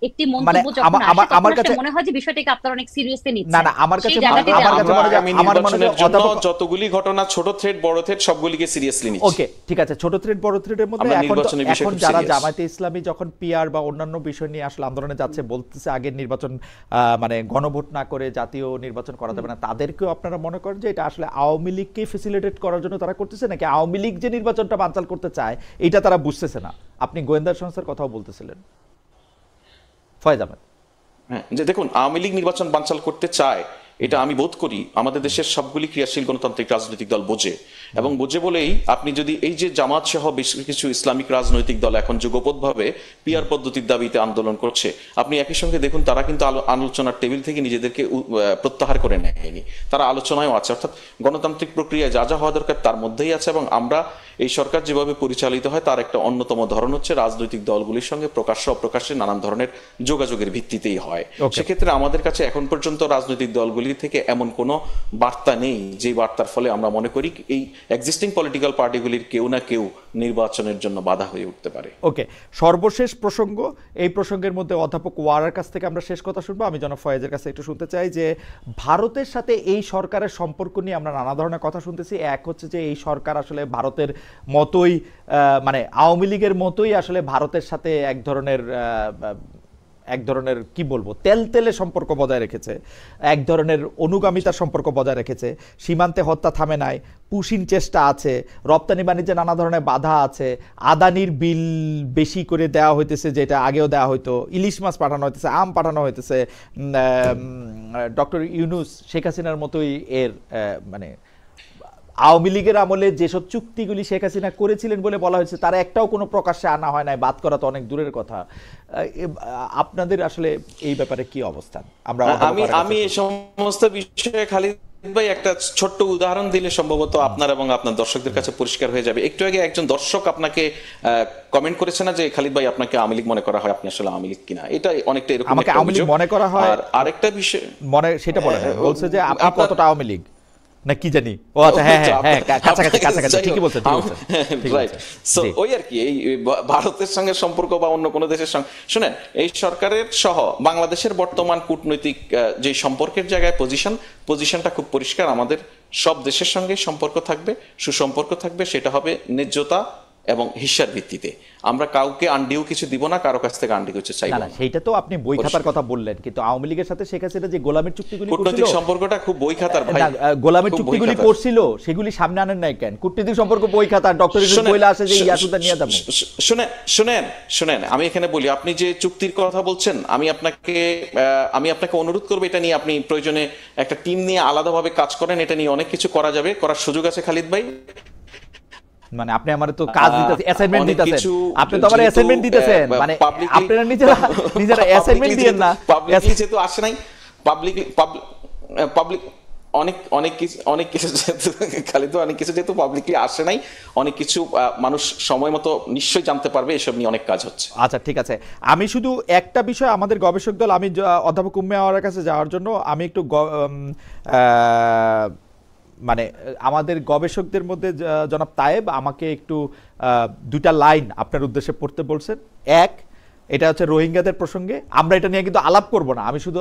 একটি মানে মন্তব্য যখন আসে, তখন আমার আসলে কাছে মনে হয় যে বিষয়টাকে আপনারা অনেক সিরিয়াসলি না নিচ্ছেন। না আমার সেই কাছে জায়গাটিতে আমার কাছে আমরা মনে হয় আগামী আমার মনে হয় যে নির্বাচনের জন্য অধ্যাপক যতগুলি ঘটনা, ছোট থ্রেট বড় থ্রেট, সবগুলিকে সিরিয়াসলি নিচ্ছি। ওকে, ঠিক আছে, ছোট থ্রেড বড় থ্রেডের মধ্যে আমরা এখন নির্বাচনের বিষয় এখন খুব যারা serious। জামায়াতে ইসলামী যখন পিআর বা অন্যান্য বিষয় নিয়ে আসলে আন্দোলনে যাচ্ছে, বলতেছে আগের নির্বাচন মানে গণভোট না করে জাতীয় নির্বাচন করা যাবে না, তাদেরকেও আপনারা মনে করেন যে এটা আসলে আওয়ামী লীগকে ফেসিলিটেট করার জন্য তারা করতেছে, নাকি আওয়ামী লীগ যে নির্বাচনটা বানচাল করতে চায় এটা তারা বুঝতেছে না? আপনি গোয়েন্দা সংস্থার কথাও বলতেছিলেন, ফয়েজ আহমেদ। হ্যাঁ, যে দেখুন, আওয়ামী লীগ নির্বাচন বানচাল করতে চায়, এটা আমি বোধ করি আমাদের দেশের সবগুলি ক্রিয়াশীল গণতান্ত্রিক রাজনৈতিক দল বোঝে, এবং বোঝে বলেই আপনি যদি এই যে জামাত সহ বেশ কিছু ইসলামিক রাজনৈতিক দল এখন যুগপৎভাবে পিআর পদ্ধতির দাবিতে আন্দোলন করছে, আপনি একই সঙ্গে দেখুন তারা কিন্তু আলোচনার টেবিল থেকে নিজেদেরকে প্রত্যাহার করে নেয়নি, তারা আলোচনায়ও আছে। অর্থাৎ গণতান্ত্রিক প্রক্রিয়ায় যা যা হওয়া দরকার তার মধ্যেই আছে, এবং আমরা এই সরকার যেভাবে পরিচালিত হয় তার একটা অন্যতম ধরন হচ্ছে রাজনৈতিক দলগুলির সঙ্গে প্রকাশ্য অপ্রকাশ্যে নানান ধরনের যোগাযোগের ভিত্তিতেই হয়। সেক্ষেত্রে আমাদের কাছে এখন পর্যন্ত রাজনৈতিক দলগুলি থেকে এমন কোনো বার্তা নেই যে বার্তার ফলে আমরা মনে করি এই এক্সিস্টিং পলিটিক্যাল পার্টিগুলির কেউ না কেউ নির্বাচনের জন্য বাধা হয়ে উঠতে পারে। ওকে, সর্বশেষ প্রসঙ্গ, এই প্রসঙ্গের মধ্যে অধ্যাপক ওয়ারার কাছ থেকে আমরা শেষ কথা শুনবো। আমি জনাব ফয়েজের কাছে একটু শুনতে চাই যে ভারতের সাথে এই সরকারের সম্পর্ক নিয়ে আমরা নানা ধরনের কথা শুনতেছি। এক হচ্ছে যে এই সরকার আসলে ভারতের মতোই মানে আওয়ামী লীগের মতোই আসলে ভারতের সাথে এক ধরনের কি বলবো তেলতেলে সম্পর্ক বজায় রেখেছে, এক ধরনের অনুগামিতার সম্পর্ক বজায় রেখেছে, সীমান্তে হত্যা থামে নাই, পুশিন চেষ্টা আছে, রপ্তানি বাণিজ্যে নানা ধরনের বাধা আছে, আদানির বিল বেশি করে দেওয়া হইতেছে, যেটা আগেও দেওয়া হইতো, ইলিশ মাছ পাঠানো হইতেছে, আম পাঠানো হইতেছে। ডক্টর ইউনূস শেখ হাসিনার মতোই এর মানে আওয়ামী লীগের আমলে যেসব চুক্তিগুলি শেখ হাসিনা করেছিলেন বলে বলা হয়েছে তার একটাও কোনো প্রকাশ্যে আনা হয় নাই, বাদ করা তো অনেক দূরের কথা। আপনাদের আসলে এই ব্যাপারে কি অবস্থান? আমি এই সমস্ত বিষয়ে খালিদ ভাই একটা ছোট্ট উদাহরণ দিলে সম্ভবত আপনার এবং আপনার দর্শকদের কাছে পরিষ্কার হয়ে যাবে। একটু আগে একজন দর্শক আপনাকে কমেন্ট করেছে না যে খালিদ ভাই আপনাকে আওয়ামী লীগ মনে করা হয়, আপনি আসলে আওয়ামী লীগ কিনা? এটা অনেকটা এরকম আমাকে আওয়ামী লীগ মনে করা হয়। আর আরেকটা বিষয় সেটা বলেন, বলছে যে আপনি কতটা আওয়ামী লীগ না কি জানি। ও আচ্ছা, হ্যাঁ হ্যাঁ হ্যাঁ, কাছাকাছি, ঠিকই বলছেন, রাইট। সো ওই আর কি, এই ভারতের সঙ্গে সম্পর্ক বা অন্য কোনো দেশের সঙ্গে, শুনেন, এই সরকারের সহ বাংলাদেশের বর্তমান কূটনৈতিক যে সম্পর্কের জায়গায় পজিশনটা খুব পরিষ্কার। আমাদের সব দেশের সঙ্গে সম্পর্ক থাকবে, সুসম্পর্ক থাকবে, সেটা হবে ন্যায্যতা এবং হিসার ভিত্তিতে। আমরা কাউকে আন্ডিও কিছু দিব না, কারো কাছ থেকে আন্ডি কিছু চাইব না। সেইটা তো আপনি বই খাতার কথা বললেন, কিন্তু আওয়ামী লীগের সাথে শেখ হাসিনা যে গোলামের চুক্তিগুলি কূটনৈতিক সম্পর্কটা খুব বই খাতার ভাই, গোলামের চুক্তিগুলি করছিল সেগুলি সামনে আনেন নাই কেন? কূটনৈতিক সম্পর্ক বই খাতার, ডক্টর ইউনূস বইলা আসে যে ইয়াসুদা নিয়ে যাব। শুনেন, আমি এখানে বলি, আপনি যে চুক্তির কথা বলছেন, আমি আপনাকে অনুরোধ করবো এটা নিয়ে আপনি প্রয়োজনে একটা টিম নিয়ে আলাদাভাবে কাজ করেন। এটা নিয়ে অনেক কিছু করা যাবে, করার সুযোগ আছে খালিদ ভাই। মানে আপনি আমারে তো কাজ দিতেছেন, অ্যাসাইনমেন্ট দিতেছেন, আপনি তো আমারে অ্যাসাইনমেন্ট দিতেছেন, মানে আপনারা নিজেরা অ্যাসাইনমেন্ট দিয়েন না। পাবলিকলি যেহেতু আসে নাই, পাবলিক অনেক কিছু খালি তো অনেক কিছু যেহেতু পাবলিকলি আসে নাই, অনেক কিছু মানুষ সময় মতো নিশ্চয়ই জানতে পারবে। এসব নিয়ে অনেক কাজ হচ্ছে। আচ্ছা, ঠিক আছে। আমি শুধু একটা বিষয়, আমাদের গবেষক দল, আমি অধ্যাপক উম্মে আওয়ারের কাছে যাওয়ার জন্য আমি একটু মানে আমাদের গবেষকদের মধ্যে জনাব তায়েব আমাকে একটু দুইটা লাইন আপনার উদ্দেশ্যে পড়তে বলছেন। এক, এটা হচ্ছে রোহিঙ্গাদের প্রসঙ্গে, আমরা এটা নিয়ে কিন্তু আলাপ করব না, আমি শুধু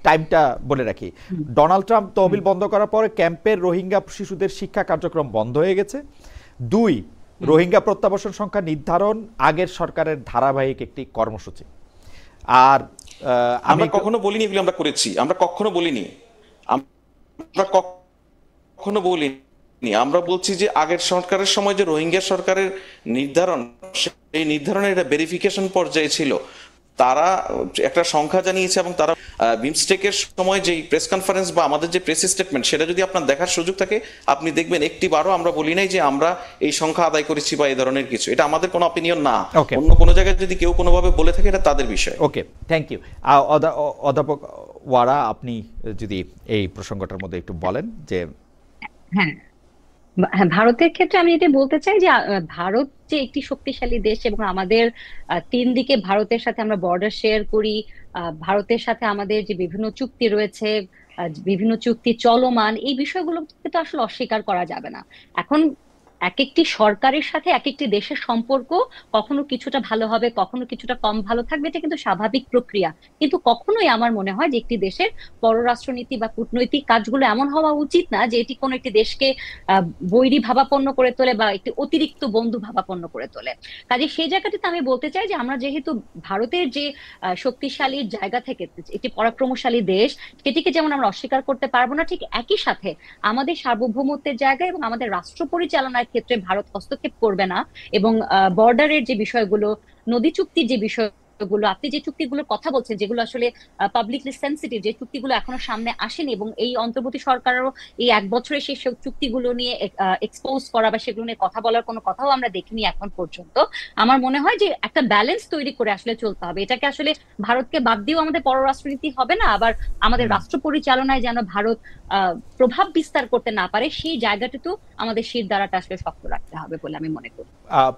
টাইমটা বলে রাখি। ডোনাল্ড ট্রাম্প তহবিল বন্ধ করার পরে ক্যাম্পের রোহিঙ্গা শিশুদের শিক্ষা কার্যক্রম বন্ধ হয়ে গেছে। দুই, রোহিঙ্গা প্রত্যাবাসন সংখ্যা নির্ধারণ আগের সরকারের ধারাবাহিক একটি কর্মসূচি। আর আমরা কখনো বলিনি এগুলো আমরা করেছি, আমরা কখনো বলিনি, আমরা বলছি যে আগের সরকারের সময় যে রোহিঙ্গা সরকারের নির্ধারণ, সেই নির্ধারণের এটা ভেরিফিকেশন পর্যায়ে ছিল। তারা একটা সংখ্যা জানিয়েছে এবং তারা বিমস্টেকের সময় যে প্রেস কনফারেন্স বা আমাদের যে প্রেস স্টেটমেন্ট সেটা যদি আপনার দেখার সুযোগ থাকে, আপনি দেখবেন একটি বারও আমরা বলি নাই যে আমরা এই সংখ্যা আদায় করেছি বা এই ধরনের কিছু। এটা আমাদের কোনো অপিনিয়ন না। Okay. অন্য কোনো জায়গায় যদি কেউ কোনোভাবে বলে থাকে এটা তাদের বিষয়। ওকে, থ্যাংক ইউ। অধ্যাপক ওয়ারা, আপনি যদি এই প্রসঙ্গটার মধ্যে একটু বলেন যে হ্যাঁ, হ্যাঁ, ভারতের ক্ষেত্রে আমি যেটা বলতে চাই যে ভারত যে একটি শক্তিশালী দেশ এবং আমাদের তিন দিকে ভারতের সাথে আমরা বর্ডার শেয়ার করি, ভারতের সাথে আমাদের যে বিভিন্ন চুক্তি রয়েছে, বিভিন্ন চুক্তি চলমান, এই বিষয়গুলোকে তো আসলে অস্বীকার করা যাবে না। এখন এক একটি সরকারের সাথে এক একটি দেশের সম্পর্ক কখনো কিছুটা ভালো হবে, কখনো কিছুটা কম ভালো থাকবে, এটা কিন্তু স্বাভাবিক প্রক্রিয়া। কিন্তু কখনোই আমার মনে হয় যে একটি দেশের পররাষ্ট্রনীতি বা কূটনৈতিক কাজগুলো এমন হওয়া উচিত না যে এটি কোনো একটি দেশকে বৈরী ভাবাপন্ন করে তোলে বা একটি অতিরিক্ত বন্ধু ভাবাপন্ন করে তোলে। কাজে সেই জায়গাটিতে আমি বলতে চাই যে আমরা যেহেতু ভারতের যে শক্তিশালী জায়গা থেকে একটি পরাক্রমশালী দেশ, সেটিকে যেমন আমরা অস্বীকার করতে পারবো না, ঠিক একই সাথে আমাদের সার্বভৌমত্বের জায়গা এবং আমাদের রাষ্ট্র পরিচালনার ক্ষেত্রে ভারত হস্তক্ষেপ করবে না। এবং বর্ডারের যে বিষয়গুলো, নদী চুক্তির যে বিষয়গুলো, আপনি যে চুক্তিগুলোর কথা বলছেন যেগুলো আসলে পাবলিকলি সেন্সিটিভ, যে চুক্তিগুলো এখনো সামনে আসেনি এবং এই অন্তর্বর্তী সরকারেরও এই এক বছরে সেই সব চুক্তিগুলো নিয়ে এক্সপোজ করা বা সেগুলো নিয়ে কথা বলার কোনো কথাও আমরা দেখিনি এখন পর্যন্ত। আমার মনে হয় যে একটা ব্যালেন্স তৈরি করে আসলে চলতে হবে। এটাকে আসলে ভারতকে বাদ দিয়েও আমাদের পররাষ্ট্রনীতি হবে না, আবার আমাদের রাষ্ট্র পরিচালনায় যেন ভারত প্রভাব বিস্তার করতে না পারে, সেই জায়গাটিতেও আমাদের শির দ্বারাটা আসলে শক্ত রাখতে হবে বলে আমি মনে করি।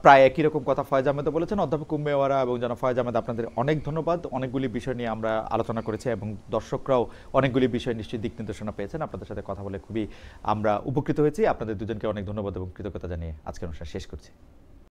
প্রায় একই রকম কথা ফয়েজ আহমেদও বলেছেন। অধ্যাপক উম্মে ওয়ারা এবং জনাব ফয়েজ আহমেদ, আপনাদের অনেক ধন্যবাদ। অনেকগুলি বিষয় নিয়ে আমরা আলোচনা করেছি এবং দর্শকরাও অনেকগুলি বিষয় নিশ্চয়ই দিক নির্দেশনা পেয়েছেন। আপনাদের সাথে কথা বলে খুবই আমরা উপকৃত হয়েছি। আপনাদের দুজনকে অনেক ধন্যবাদ এবং কৃতজ্ঞতা জানিয়ে আজকের অনুষ্ঠান শেষ করছি।